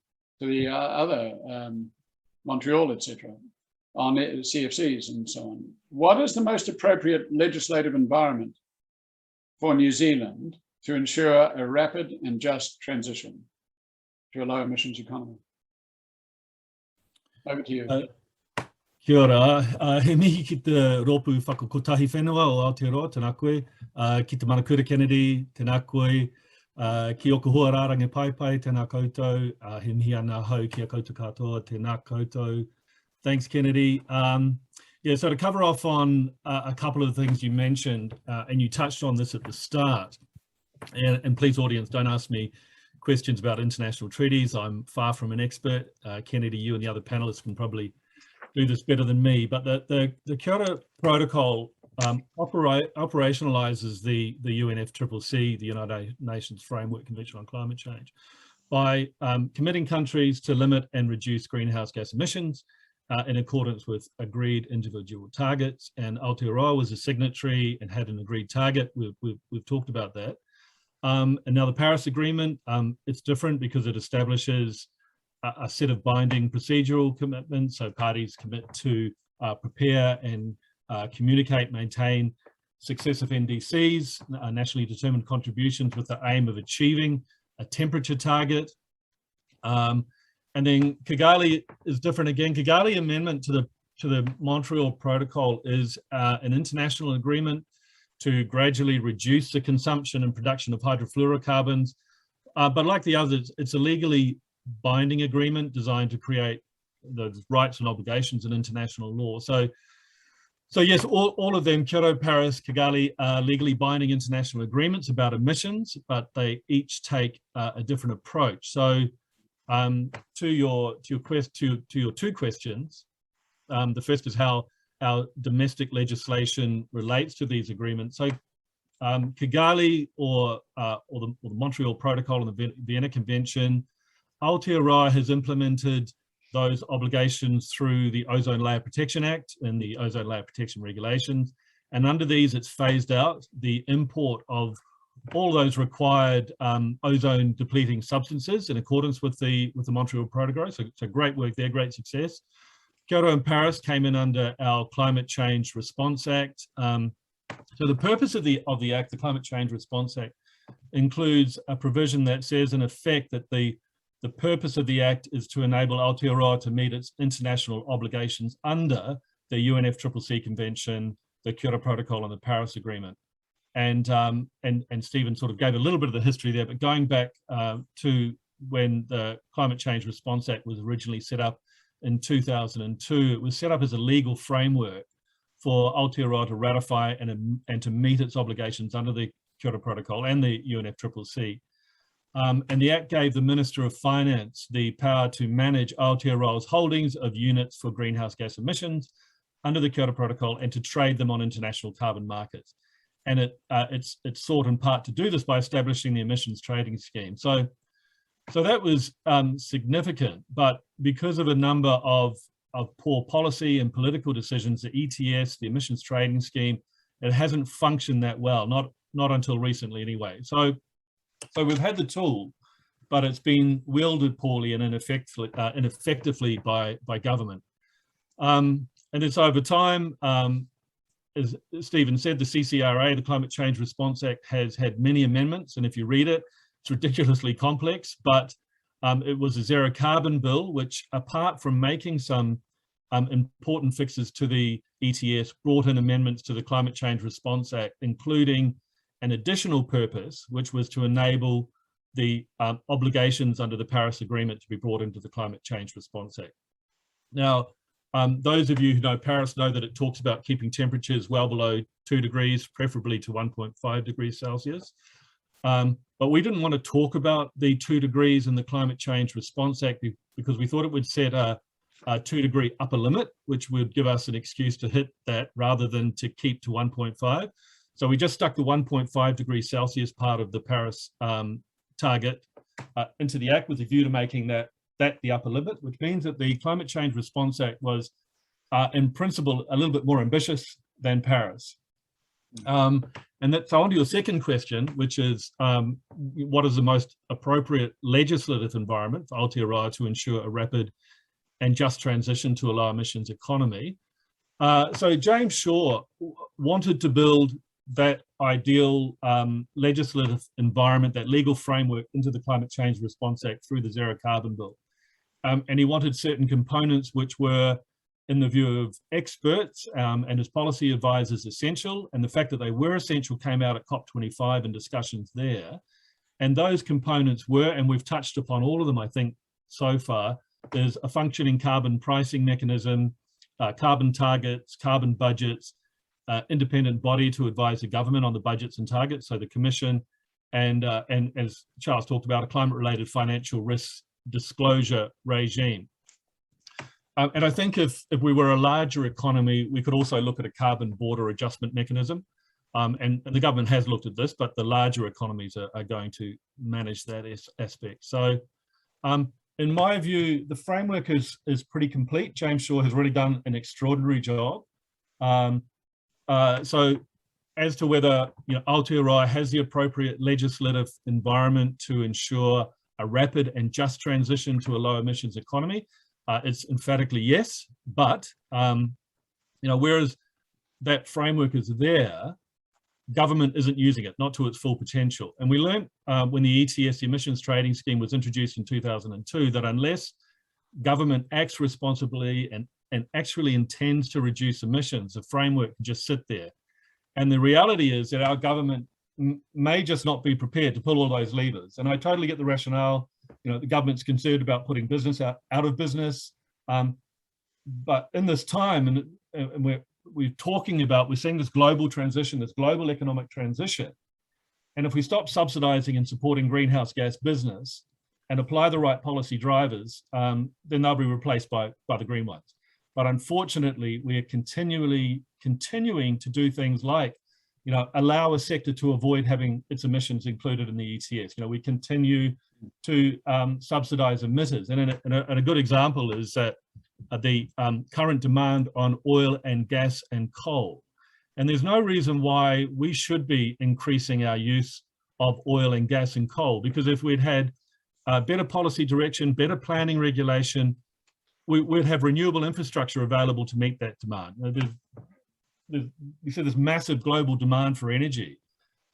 other Montreal, etc., on CFCs and so on. What is the most appropriate legislative environment for New Zealand to ensure a rapid and just transition to a low emissions economy? Over to you. Kia ora, he mihi ki te rōpū whakakotahi whenua o Aotearoa, tēnā koe, ki te Manakura Kennedy, tēnā koe, ki Okuhua Rārangi Paipai, tēnā koutou, he mihi ana hau ki a koutou katoa, tēnā koutou. Thanks, Kennedy. Yeah, so to cover off on a couple of things you mentioned, and you touched on this at the start, and please audience, don't ask me questions about international treaties. I'm far from an expert. Kennedy, you and the other panelists can probably do this better than me, but the Kyoto Protocol operationalizes the UNFCCC, the United Nations Framework Convention on Climate Change, by committing countries to limit and reduce greenhouse gas emissions in accordance with agreed individual targets. And Aotearoa was a signatory and had an agreed target. We've talked about that. And now the Paris Agreement, it's different because it establishes a set of binding procedural commitments. So parties commit to prepare and communicate, maintain successive NDCs, nationally determined contributions, with the aim of achieving a temperature target. And then Kigali is different again. Kigali Amendment to the Montreal Protocol is an international agreement to gradually reduce the consumption and production of hydrofluorocarbons. But like the others, it's a legally binding agreement designed to create those rights and obligations in international law. So yes, all of them, Kyoto, Paris, Kigali, are legally binding international agreements about emissions, but they each take a different approach. So to your two questions, the first is how our domestic legislation relates to these agreements. So Kigali or the Montreal Protocol and the Vienna Convention, Aotearoa has implemented those obligations through the Ozone Layer Protection Act and the Ozone Layer Protection Regulations. And under these, it's phased out the import of all those required ozone depleting substances in accordance with the Montreal Protocol. So great work there, great success. Kyoto and Paris came in under our Climate Change Response Act. So the purpose of the Act, the Climate Change Response Act, includes a provision that says in effect that the purpose of the Act is to enable Aotearoa to meet its international obligations under the UNFCCC Convention, the Kyoto Protocol and the Paris Agreement. And Stephen sort of gave a little bit of the history there, but going back to when the Climate Change Response Act was originally set up in 2002, it was set up as a legal framework for Aotearoa to ratify and to meet its obligations under the Kyoto Protocol and the UNFCCC. And the Act gave the Minister of Finance the power to manage Aotearoa's holdings of units for greenhouse gas emissions under the Kyoto Protocol and to trade them on international carbon markets. And it's sought in part to do this by establishing the emissions trading scheme. So that was significant, but because of a number of poor policy and political decisions, the ETS, the emissions trading scheme, it hasn't functioned that well, not until recently anyway. So we've had the tool, but it's been wielded poorly and ineffectively by government. And it's over time, as Stephen said, the CCRA, the Climate Change Response Act, has had many amendments, and if you read it, it's ridiculously complex, but it was a zero carbon bill, which apart from making some important fixes to the ETS, brought in amendments to the Climate Change Response Act, including an additional purpose, which was to enable the obligations under the Paris Agreement to be brought into the Climate Change Response Act. Now, those of you who know Paris know that it talks about keeping temperatures well below 2 degrees, preferably to 1.5 degrees Celsius. But we didn't want to talk about the 2 degrees in the Climate Change Response Act because we thought it would set a 2-degree upper limit, which would give us an excuse to hit that rather than to keep to 1.5. So we just stuck the 1.5 degrees Celsius part of the Paris target into the Act with a view to making that the upper limit, which means that the Climate Change Response Act was in principle a little bit more ambitious than Paris. And that's on to your second question, which is what is the most appropriate legislative environment for Aotearoa to ensure a rapid and just transition to a low emissions economy. So James Shaw wanted to build that ideal legislative environment, that legal framework into the Climate Change Response Act through the Zero Carbon Bill. And he wanted certain components which were, in the view of experts and his policy advisors, essential. And the fact that they were essential came out at COP25 and discussions there. And those components were, and we've touched upon all of them, I think, so far, there's a functioning carbon pricing mechanism, carbon targets, carbon budgets, independent body to advise the government on the budgets and targets, so the Commission, and as Charles talked about, a climate-related financial risk disclosure regime. And I think if we were a larger economy, we could also look at a carbon border adjustment mechanism. And the government has looked at this, but the larger economies are going to manage that aspect. So in my view, the framework is pretty complete. James Shaw has really done an extraordinary job. So as to whether Aotearoa has the appropriate legislative environment to ensure a rapid and just transition to a low emissions economy, it's emphatically yes. But whereas that framework is there, government isn't using it, not to its full potential. And we learned when the ETS, the Emissions Trading Scheme, was introduced in 2002, that unless government acts responsibly and actually intends to reduce emissions, the framework can just sit there. And the reality is that our government may just not be prepared to pull all those levers. And I totally get the rationale. The government's concerned about putting business out of business. But in this time, and we're seeing this global transition, this global economic transition. And if we stop subsidizing and supporting greenhouse gas business and apply the right policy drivers, then they'll be replaced by the green ones. But unfortunately, we are continuing to do things like, allow a sector to avoid having its emissions included in the ETS. We continue to subsidize emitters. And a good example is that the current demand on oil and gas and coal. And there's no reason why we should be increasing our use of oil and gas and coal, because if we'd had better policy direction, better planning regulation, we'd have renewable infrastructure available to meet that demand. You see this massive global demand for energy,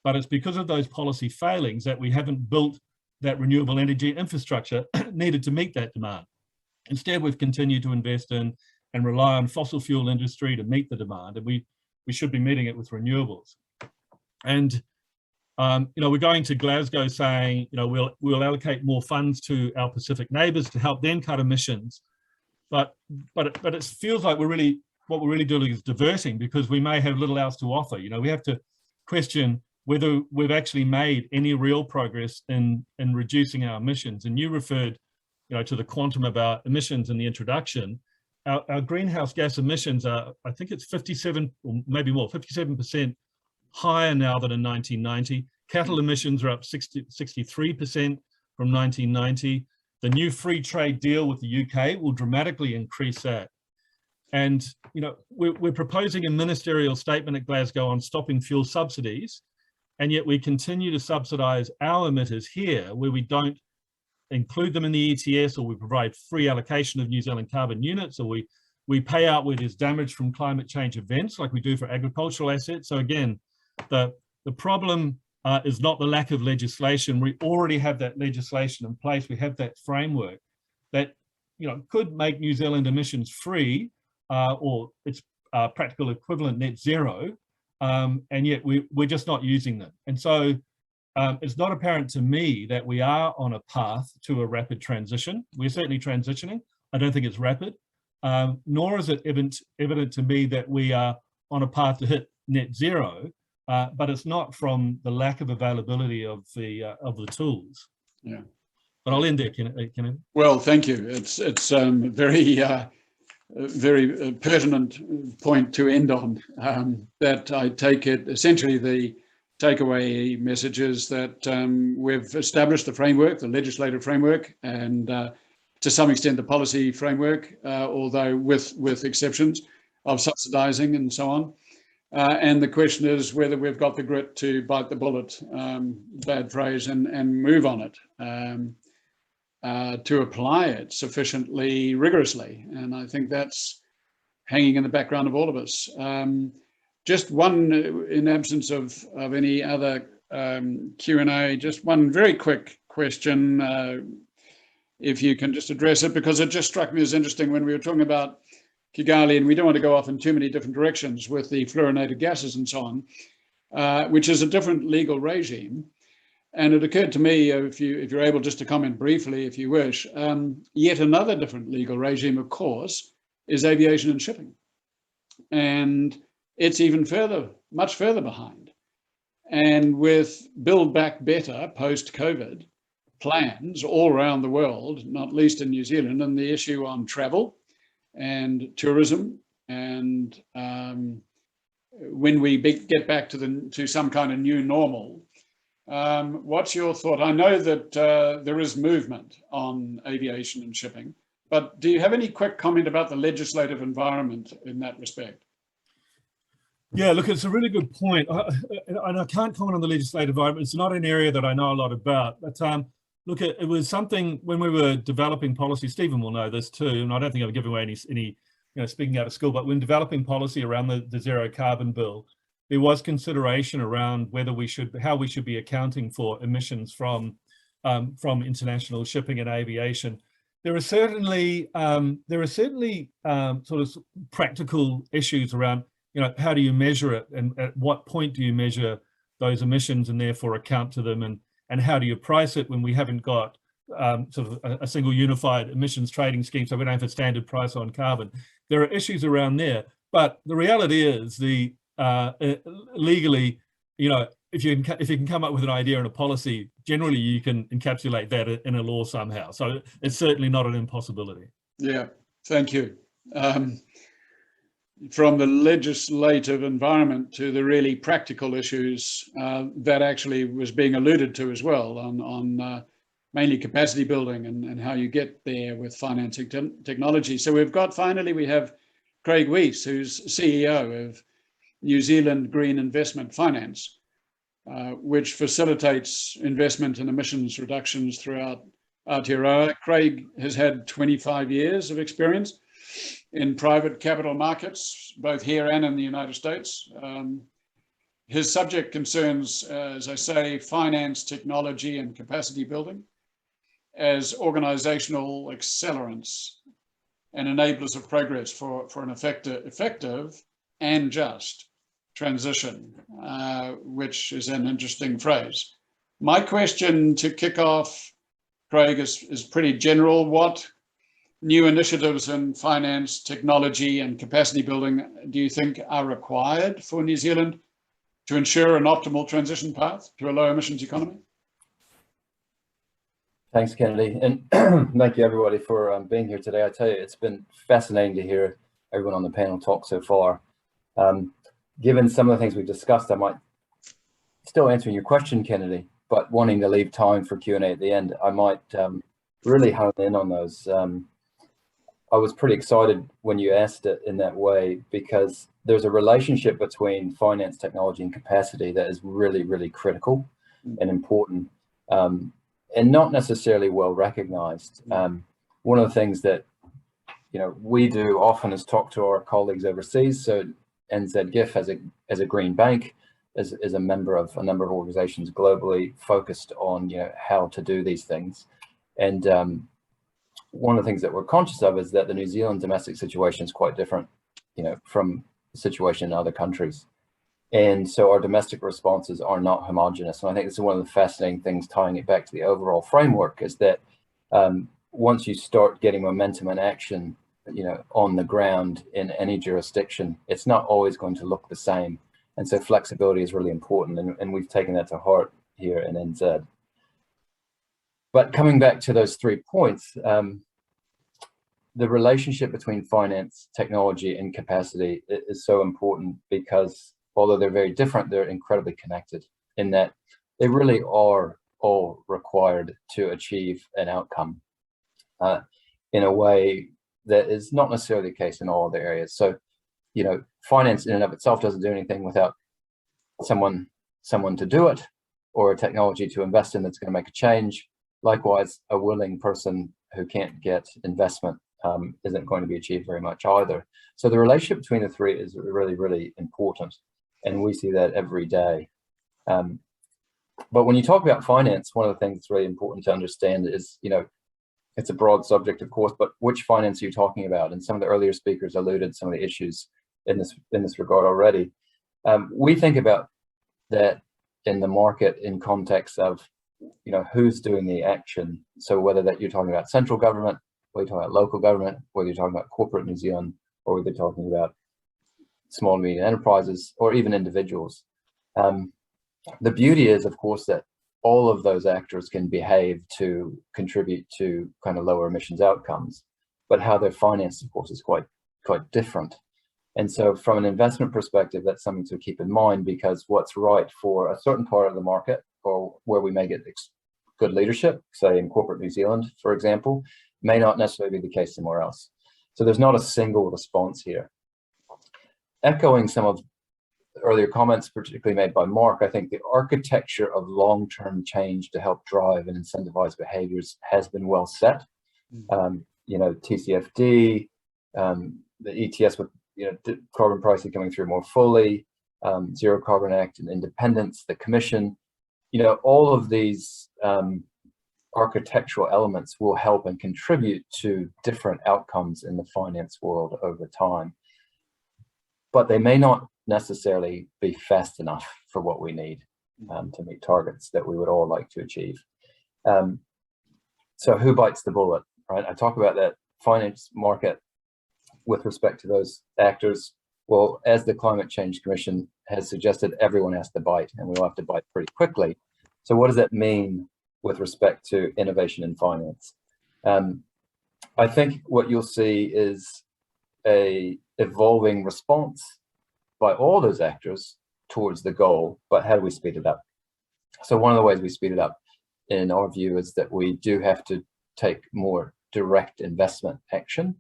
but it's because of those policy failings that we haven't built that renewable energy infrastructure needed to meet that demand. Instead, we've continued to invest in and rely on fossil fuel industry to meet the demand, and we should be meeting it with renewables. And we're going to Glasgow saying, we'll allocate more funds to our Pacific neighbours to help them cut emissions. But it feels like what we're really doing is diverting, because we may have little else to offer. We have to question whether we've actually made any real progress in reducing our emissions. And you referred, to the quantum of our emissions in the introduction. Our greenhouse gas emissions are, I think it's 57 or maybe more, 57% higher now than in 1990. Cattle emissions are up 63% from 1990. The new free trade deal with the UK will dramatically increase that. And, we're proposing a ministerial statement at Glasgow on stopping fuel subsidies, and yet we continue to subsidize our emitters here, where we don't include them in the ETS, or we provide free allocation of New Zealand carbon units, or we pay out where there's damage from climate change events like we do for agricultural assets. So again, the problem is not the lack of legislation. We already have that legislation in place. We have that framework that could make New Zealand emissions free, or its practical equivalent net zero, and yet we're just not using them. And so it's not apparent to me that we are on a path to a rapid transition. We're certainly transitioning. I don't think it's rapid, nor is it evident to me that we are on a path to hit net zero. but it's not from the lack of availability of the tools. Yeah. But I'll end there, Kennedy. Well, thank you. It's very pertinent point to end on. That I take it essentially the takeaway message is that we've established the framework, the legislative framework, and to some extent the policy framework, although with exceptions of subsidizing and so on. And the question is whether we've got the grit to bite the bullet, bad phrase, and move on it, to apply it sufficiently rigorously. And I think that's hanging in the background of all of us. Just one, in absence of any other Q&A, just one very quick question, if you can just address it, because it just struck me as interesting when we were talking about Kigali, and we don't want to go off in too many different directions with the fluorinated gases and so on, which is a different legal regime. And it occurred to me, if you're able just to comment briefly, if you wish, yet another different legal regime, of course, is aviation and shipping. And it's even further, much further behind. And with Build Back Better post-COVID plans all around the world, not least in New Zealand, and the issue on travel and tourism, and when we get back to some kind of new normal, what's your thought? I know that there is movement on aviation and shipping, but do you have any quick comment about the legislative environment in that respect? Yeah, look, it's a really good point. And I can't comment on the legislative environment. It's not an area that I know a lot about. But look, it was something when we were developing policy, Stephen will know this too, and I don't think I've given away any speaking out of school, but when developing policy around the zero carbon bill, there was consideration around how we should be accounting for emissions from international shipping and aviation. There are certainly sort of practical issues around, how do you measure it, and at what point do you measure those emissions and therefore account to them, and how do you price it when we haven't got sort of a single unified emissions trading scheme, so we don't have a standard price on carbon. There are issues around there, but the reality is legally, if you can come up with an idea and a policy, generally you can encapsulate that in a law somehow. So it's certainly not an impossibility. Yeah, thank you. From the legislative environment to the really practical issues that actually was being alluded to as well on mainly capacity building and how you get there with financing technology. So we have Craig Weiss, who's CEO of New Zealand Green Investment Finance, which facilitates investment in emissions reductions throughout Aotearoa. Craig has had 25 years of experience in private capital markets, both here and in the United States. His subject concerns, as I say, finance, technology, and capacity building as organizational accelerants and enablers of progress for an effective and just transition, which is an interesting phrase. My question to kick off, Craig, is pretty general. What new initiatives in finance, technology, and capacity building do you think are required for New Zealand to ensure an optimal transition path to a low emissions economy? Thanks, Kennedy, and thank you everybody for being here today. I tell you, it's been fascinating to hear everyone on the panel talk so far. Given some of the things we've discussed, I might still answer your question, Kennedy, but wanting to leave time for Q&A at the end, I might really hone in on those. I was pretty excited when you asked it in that way, because there's a relationship between finance, technology, and capacity that is really, really critical and important, and not necessarily well recognized. One of the things that we do often is talk to our colleagues overseas. So NZGIF as a green bank is a member of a number of organizations globally focused on how to do these things. And one of the things that we're conscious of is that the New Zealand domestic situation is quite different, from the situation in other countries. And so our domestic responses are not homogenous. And I think this is one of the fascinating things, tying it back to the overall framework, is that once you start getting momentum and action, on the ground in any jurisdiction, it's not always going to look the same. And so flexibility is really important, and we've taken that to heart here in NZ. But coming back to those 3 points, the relationship between finance, technology, and capacity is so important, because although they're very different, they're incredibly connected in that they really are all required to achieve an outcome in a way that is not necessarily the case in all other areas. So, you know, finance in and of itself doesn't do anything without someone to do it, or a technology to invest in that's going to make a change. Likewise, a willing person who can't get investment isn't going to be achieved very much either. So the relationship between the 3 is really, really important, and we see that every day. But when you talk about finance, one of the things that's really important to understand is, you know, it's a broad subject, of course, but which finance are you talking about? And some of the earlier speakers alluded some of the issues in this regard already. We think about that in the market in context of, you know, who's doing the action. So whether that you're talking about central government, whether you're talking about local government, whether you're talking about corporate New Zealand, or whether you're talking about small and medium enterprises, or even individuals. The beauty is, of course, that all of those actors can behave to contribute to kind of lower emissions outcomes, but how they're financed, of course, is quite different. And so from an investment perspective, that's something to keep in mind, because what's right for a certain part of the market, or where we may get good leadership, say in corporate New Zealand, for example, may not necessarily be the case somewhere else. So there's not a single response here. Echoing some of the earlier comments, particularly made by Mark, I think the architecture of long-term change to help drive and incentivize behaviors has been well set. You know, TCFD, the ETS with, you know, carbon pricing coming through more fully, Zero Carbon Act and independence, the Commission, you know, all of these architectural elements will help and contribute to different outcomes in the finance world over time. But they may not necessarily be fast enough for what we need to meet targets that we would all like to achieve. So who bites the bullet, right? I talk about that finance market with respect to those actors. Well, as the Climate Change Commission has suggested, everyone has to bite, and we'll have to bite pretty quickly. So what does that mean with respect to innovation in finance? I think what you'll see is a evolving response by all those actors towards the goal, but how do we speed it up? So one of the ways we speed it up, in our view, is that we do have to take more direct investment action.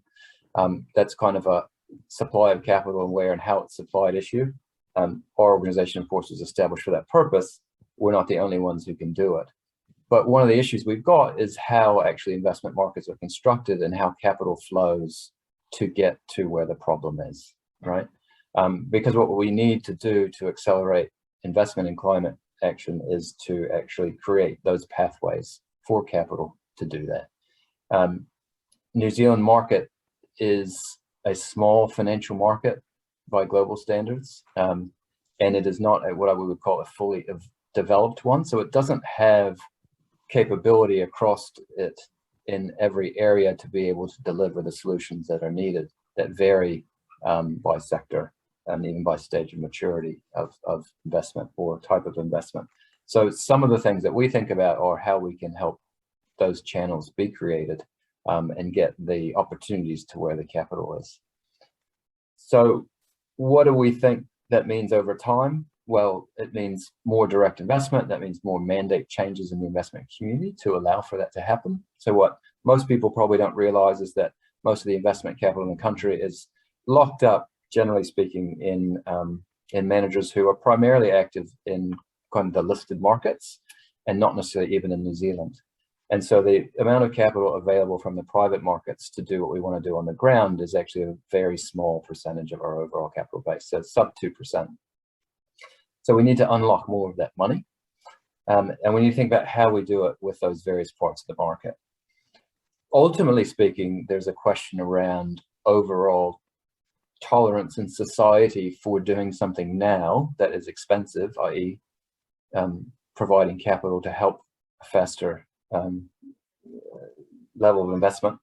That's kind of a supply of capital and where and how it's supplied issue. Our organization, of course, is established for that purpose. We're not the only ones who can do it. But one of the issues we've got is how actually investment markets are constructed and how capital flows to get to where the problem is, right? Because what we need to do to accelerate investment in climate action is to actually create those pathways for capital to do that. New Zealand market is a small financial market by global standards, and it is not what I would call a fully developed one. So it doesn't have capability across it in every area to be able to deliver the solutions that are needed, that vary by sector and even by stage of maturity of investment or type of investment. So some of the things that we think about are how we can help those channels be created and get the opportunities to where the capital is. So what do we think that means over time? Well, it means more direct investment. That means more mandate changes in the investment community to allow for that to happen. So what most people probably don't realize is that most of the investment capital in the country is locked up, generally speaking, in managers who are primarily active in kind of the listed markets and not necessarily even in New Zealand. And so the amount of capital available from the private markets to do what we want to do on the ground is actually a very small percentage of our overall capital base, so sub 2%. So we need to unlock more of that money. And when you think about how we do it with those various parts of the market, ultimately speaking, there's a question around overall tolerance in society for doing something now that is expensive, i.e. Providing capital to help a faster level of investment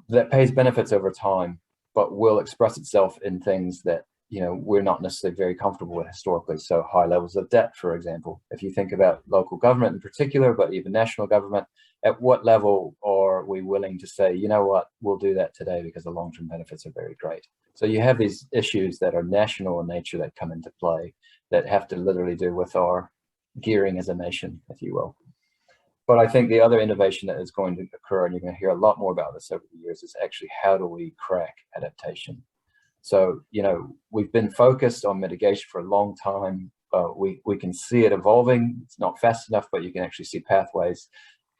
that pays benefits over time, but will express itself in things that you know, we're not necessarily very comfortable with historically. So high levels of debt, for example, if you think about local government in particular, but even national government, at what level are we willing to say, you know what, we'll do that today because the long-term benefits are very great. So you have these issues that are national in nature that come into play that have to literally do with our gearing as a nation, if you will. But I think the other innovation that is going to occur, and you're going to hear a lot more about this over the years, is actually how do we crack adaptation? So, you know, we've been focused on mitigation for a long time. We can see it evolving. It's not fast enough, but you can actually see pathways.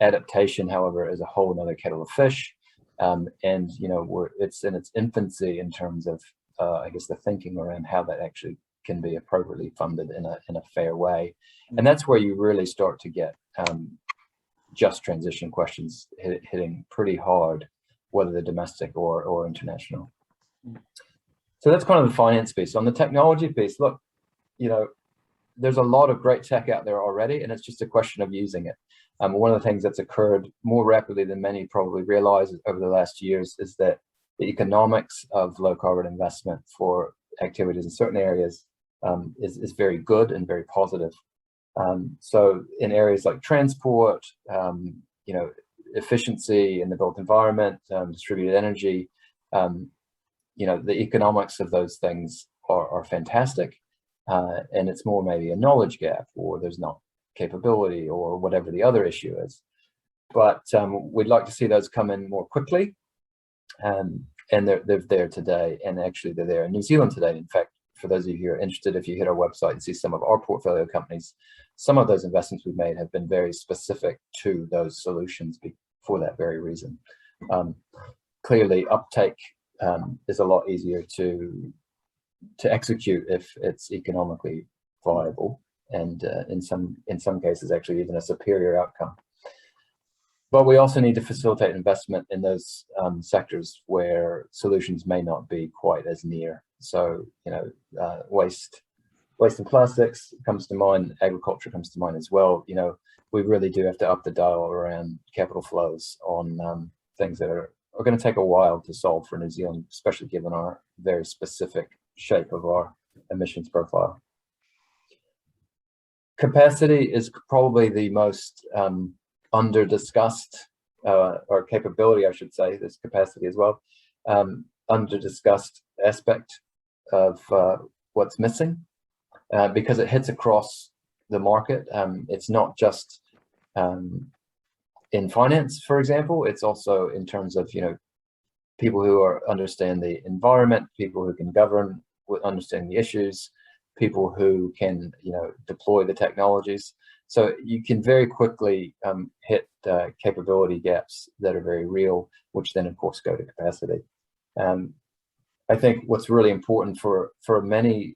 Adaptation, however, is a whole another kettle of fish. And, you know, it's in its infancy in terms of, I guess, the thinking around how that actually can be appropriately funded in a fair way. And that's where you really start to get just transition questions hitting pretty hard, whether they're domestic or international. So that's kind of the finance piece. On the technology piece, look, you know, there's a lot of great tech out there already, and it's just a question of using it. One of the things that's occurred more rapidly than many probably realize over the last years is that the economics of low carbon investment for activities in certain areas is very good and very positive. So in areas like transport, you know, efficiency in the built environment, distributed energy, you know, the economics of those things are fantastic. And it's more maybe a knowledge gap, or there's not capability, or whatever the other issue is. But we'd like to see those come in more quickly. And they're there today, and actually they're there in New Zealand today. In fact, for those of you who are interested, if you hit our website and see some of our portfolio companies, some of those investments we've made have been very specific to those solutions for that very reason. Clearly, uptake is a lot easier to execute if it's economically viable, and in some cases actually even a superior outcome. But we also need to facilitate investment in those sectors where solutions may not be quite as near. So, you know, waste and plastics comes to mind, agriculture comes to mind as well. You know, we really do have to up the dial around capital flows on things that are going to take a while to solve for New Zealand, especially given our very specific shape of our emissions profile. Capacity is probably the most under-discussed, or capability, I should say, this capacity as well, under-discussed aspect of what's missing, because it hits across the market. It's not just in finance, for example, it's also in terms of, you know, people who understand the environment, people who can govern, understand the issues, people who can, you know, deploy the technologies. So you can very quickly hit capability gaps that are very real, which then of course go to capacity. I think what's really important for many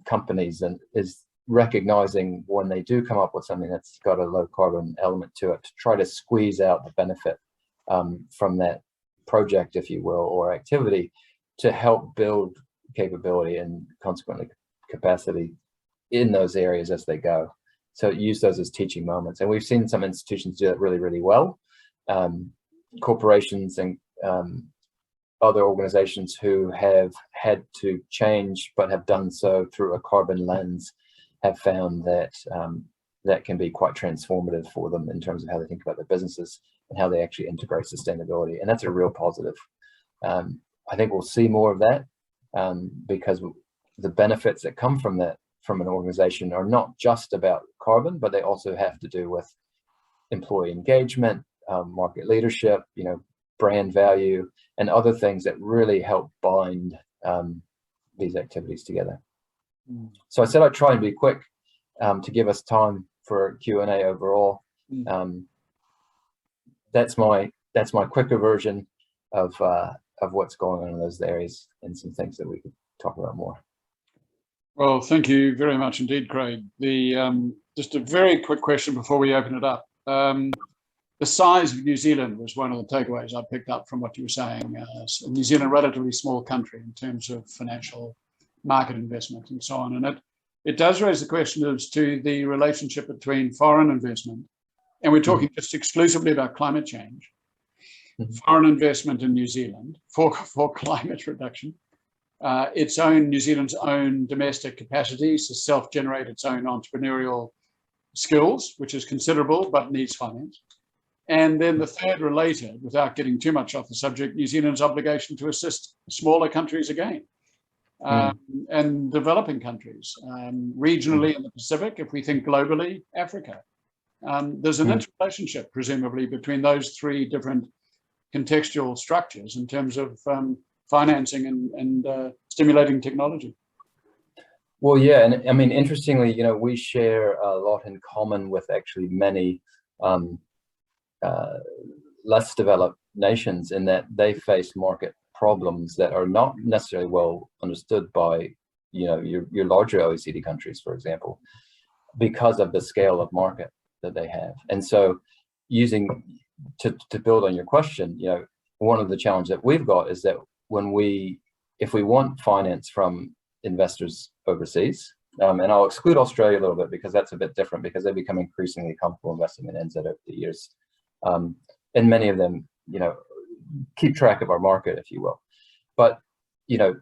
companies is recognizing when they do come up with something that's got a low carbon element to it, to try to squeeze out the benefit from that project, if you will, or activity, to help build capability and consequently capacity in those areas as they go. So use those as teaching moments. And we've seen some institutions do that really, really well. Corporations and other organizations who have had to change, but have done so through a carbon lens, have found that that can be quite transformative for them in terms of how they think about their businesses and how they actually integrate sustainability. And that's a real positive. I think we'll see more of that because the benefits that come from that, from an organization, are not just about carbon, but they also have to do with employee engagement, market leadership, you know, brand value, and other things that really help bind these activities together. So I said I'd try and be quick to give us time for Q&A overall. That's my quicker version of what's going on in those areas, and some things that we could talk about more. Well, thank you very much indeed, Craig. Just a very quick question before we open it up. The size of New Zealand was one of the takeaways I picked up from what you were saying. New Zealand, relatively small country in terms of financial market investment and so on. And it does raise the question as to the relationship between foreign investment, and we're talking just exclusively about climate change, foreign investment in New Zealand for climate reduction, New Zealand's own domestic capacities to self-generate its own entrepreneurial skills, which is considerable but needs finance. And then the third related, without getting too much off the subject, New Zealand's obligation to assist smaller countries again, and developing countries, regionally in the Pacific, if we think globally, Africa. There's an interrelationship, presumably, between those three different contextual structures in terms of financing and stimulating technology. Well, yeah, and I mean, interestingly, you know, we share a lot in common with actually many less developed nations in that they face market problems that are not necessarily well understood by, you know, your larger OECD countries, for example, because of the scale of market that they have. And so using, to build on your question, you know, one of the challenges that we've got is that if we want finance from investors overseas, and I'll exclude Australia a little bit because that's a bit different because they've become increasingly comfortable investing in NZ over the years. And many of them, you know, keep track of our market, if you will. But, you know,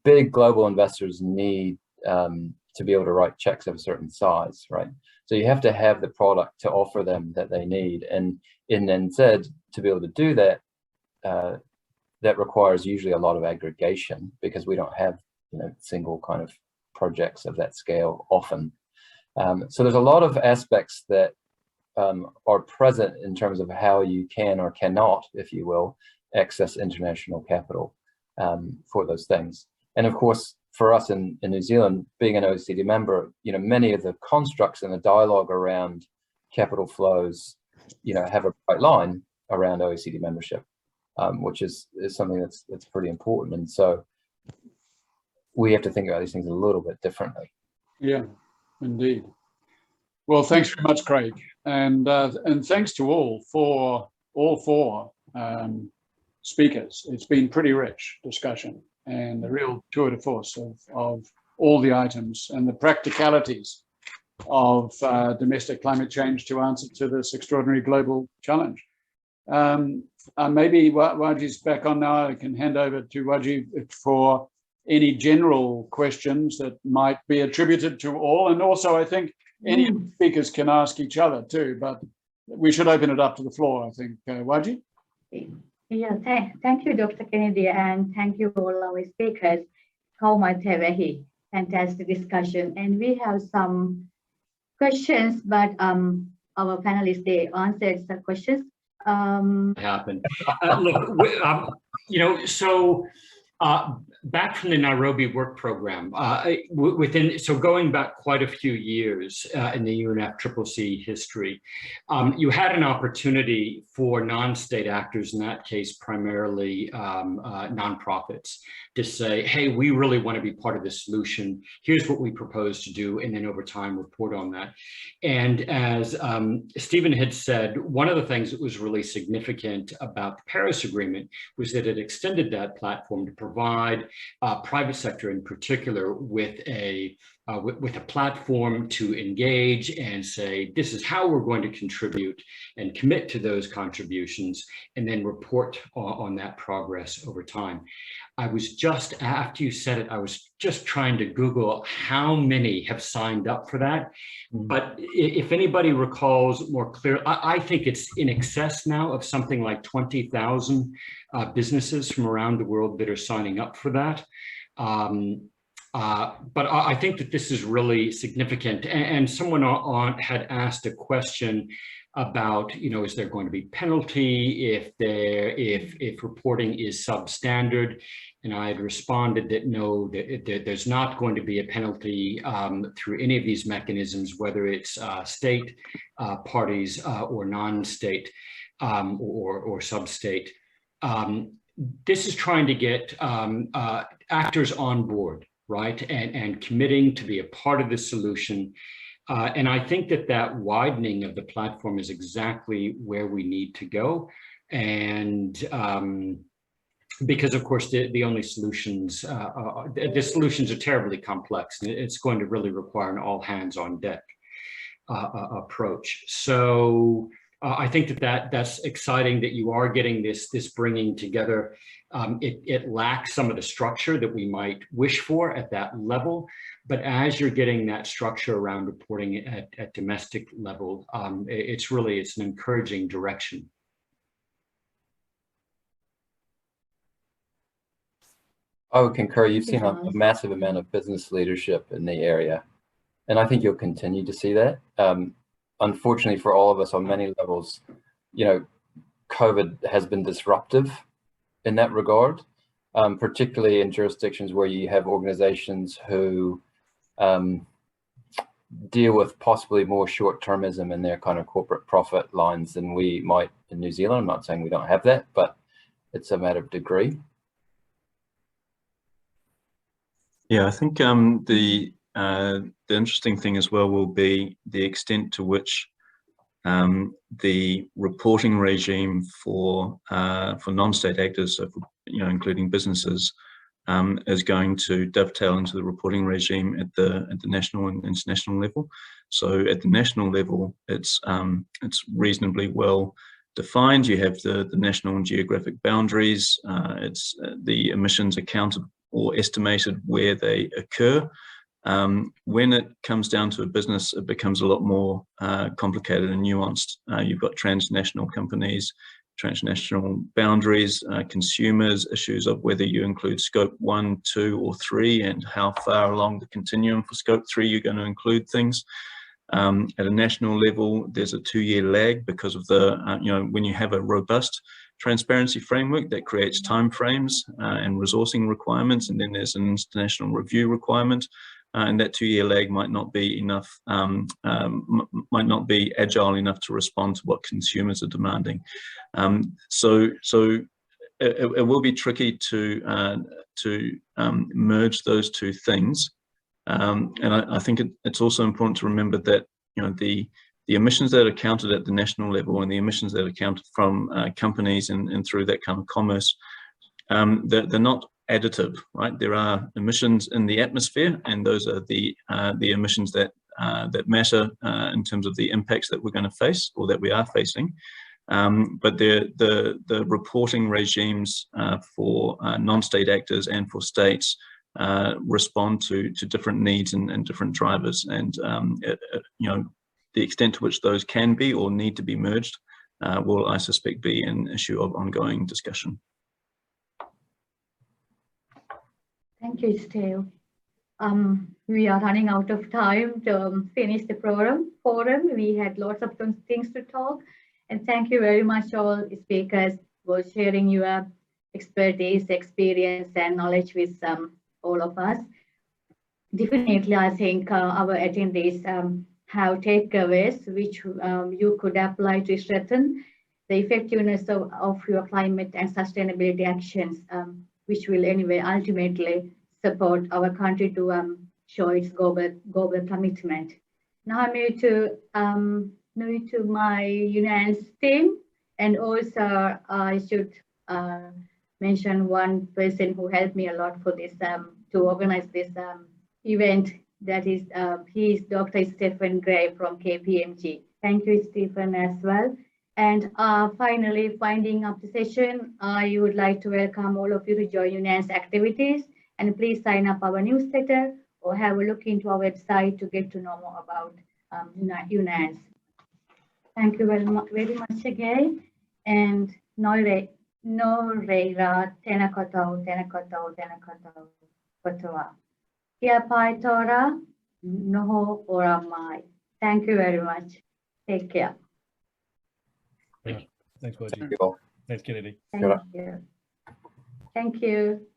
big global investors need to be able to write checks of a certain size, right? So you have to have the product to offer them that they need. And in NZ, to be able to do that, that requires usually a lot of aggregation because we don't have, you know, single kind of projects of that scale often. So there's a lot of aspects that are present in terms of how you can or cannot, if you will, access international capital for those things. And of course, for us in New Zealand, being an OECD member, you know, many of the constructs and the dialogue around capital flows, you know, have a bright line around OECD membership, which is something that's pretty important. And so we have to think about these things a little bit differently. Yeah, indeed. Well, thanks very much, Craig, and thanks to all four speakers. It's been pretty rich discussion and a real tour de force of all the items and the practicalities of domestic climate change to answer to this extraordinary global challenge. Maybe Waji's back on now. I can hand over to Waji for any general questions that might be attributed to all. And also, I think any speakers can ask each other too, but we should open it up to the floor, I think. Waji? Yeah, thank you, Dr. Kennedy, and thank you all our speakers. Fantastic discussion. And we have some questions, but our panelists, they answered the questions. Happen. Look, you know, so back from the Nairobi work program, so going back quite a few years in the UNFCCC history, you had an opportunity for non-state actors, in that case primarily nonprofits, to say, hey, we really want to be part of the solution. Here's what we propose to do, and then over time report on that. And as Stephen had said, one of the things that was really significant about the Paris Agreement was that it extended that platform to provide private sector in particular with a platform to engage and say, this is how we're going to contribute and commit to those contributions, and then report on that progress over time. I was just, after you said it, I was just trying to Google how many have signed up for that. But if anybody recalls more clear, I think it's in excess now of something like 20,000 businesses from around the world that are signing up for that. But I think that this is really significant. And someone had asked a question about, you know, is there going to be penalty if reporting is substandard? And I had responded that no, that there's not going to be a penalty through any of these mechanisms, whether it's state parties or non-state or sub-state. This is trying to get actors on board, right, and committing to be a part of the solution. And I think that widening of the platform is exactly where we need to go. And because of course the only solutions, the solutions are terribly complex, and it's going to really require an all hands on deck approach. So I think that's exciting that you are getting this bringing together. It lacks some of the structure that we might wish for at that level, but as you're getting that structure around reporting at domestic level, it's an encouraging direction. I would concur. You've Thank seen you, a Hans. massive amount of business leadership in the area, and I think you'll continue to see that. Unfortunately for all of us on many levels, COVID has been disruptive in that regard, particularly in jurisdictions where you have organizations who deal with possibly more short-termism in their kind of corporate profit lines than we might in New Zealand. I'm not saying we don't have that, but it's a matter of degree. Yeah, I think the interesting thing as well will be the extent to which the reporting regime for non-state actors, so for, including businesses, is going to dovetail into the reporting regime at the national and international level. So at the national level, it's reasonably well defined. You have the national and geographic boundaries. It's the emissions accounted or estimated where they occur. When it comes down to a business, it becomes a lot more complicated and nuanced. You've got transnational companies, transnational boundaries, consumers, issues of whether you include scope 1, 2, or 3, and how far along the continuum for scope 3 you're going to include things. At a national level, there's a 2-year lag because of the, when you have a robust transparency framework that creates timeframes and resourcing requirements, and then there's an international review requirement, and that 2-year lag might not be enough, might not be agile enough to respond to what consumers are demanding. So it will be tricky to merge those two things. And I think it's also important to remember that the emissions that are counted at the national level and the emissions that are counted from companies and through that kind of commerce, they're not additive, right? There are emissions in the atmosphere, and those are the emissions that matter in terms of the impacts that we're going to face or that we are facing. But the reporting regimes for non-state actors and for states respond to different needs and different drivers, and the extent to which those can be or need to be merged will, I suspect, be an issue of ongoing discussion. Thank you, Steve. We are running out of time to finish the forum. We had lots of things to talk, and thank you very much all speakers for sharing your expertise, experience, and knowledge with all of us. Definitely, I think our attendees have takeaways which you could apply to strengthen the effectiveness of your climate and sustainability actions, which will anyway ultimately support our country to show its global commitment. Now I'm new to my UNANS team, and also I should mention one person who helped me a lot for this to organize this event. That is, he is Dr. Stephen Gray from KPMG. Thank you, Stephen, as well. And finally, winding up the session, I would like to welcome all of you to join UNANS activities, and please sign up our newsletter or have a look into our website to get to know more about UNANS. Thank you very much again, and no reira tena koutou kotoa. Kia pai tora noho ora mai. Thank you very much. Take care. Thanks, Boji. Thank you all. Thanks, Kennedy. Thank you. Thank you.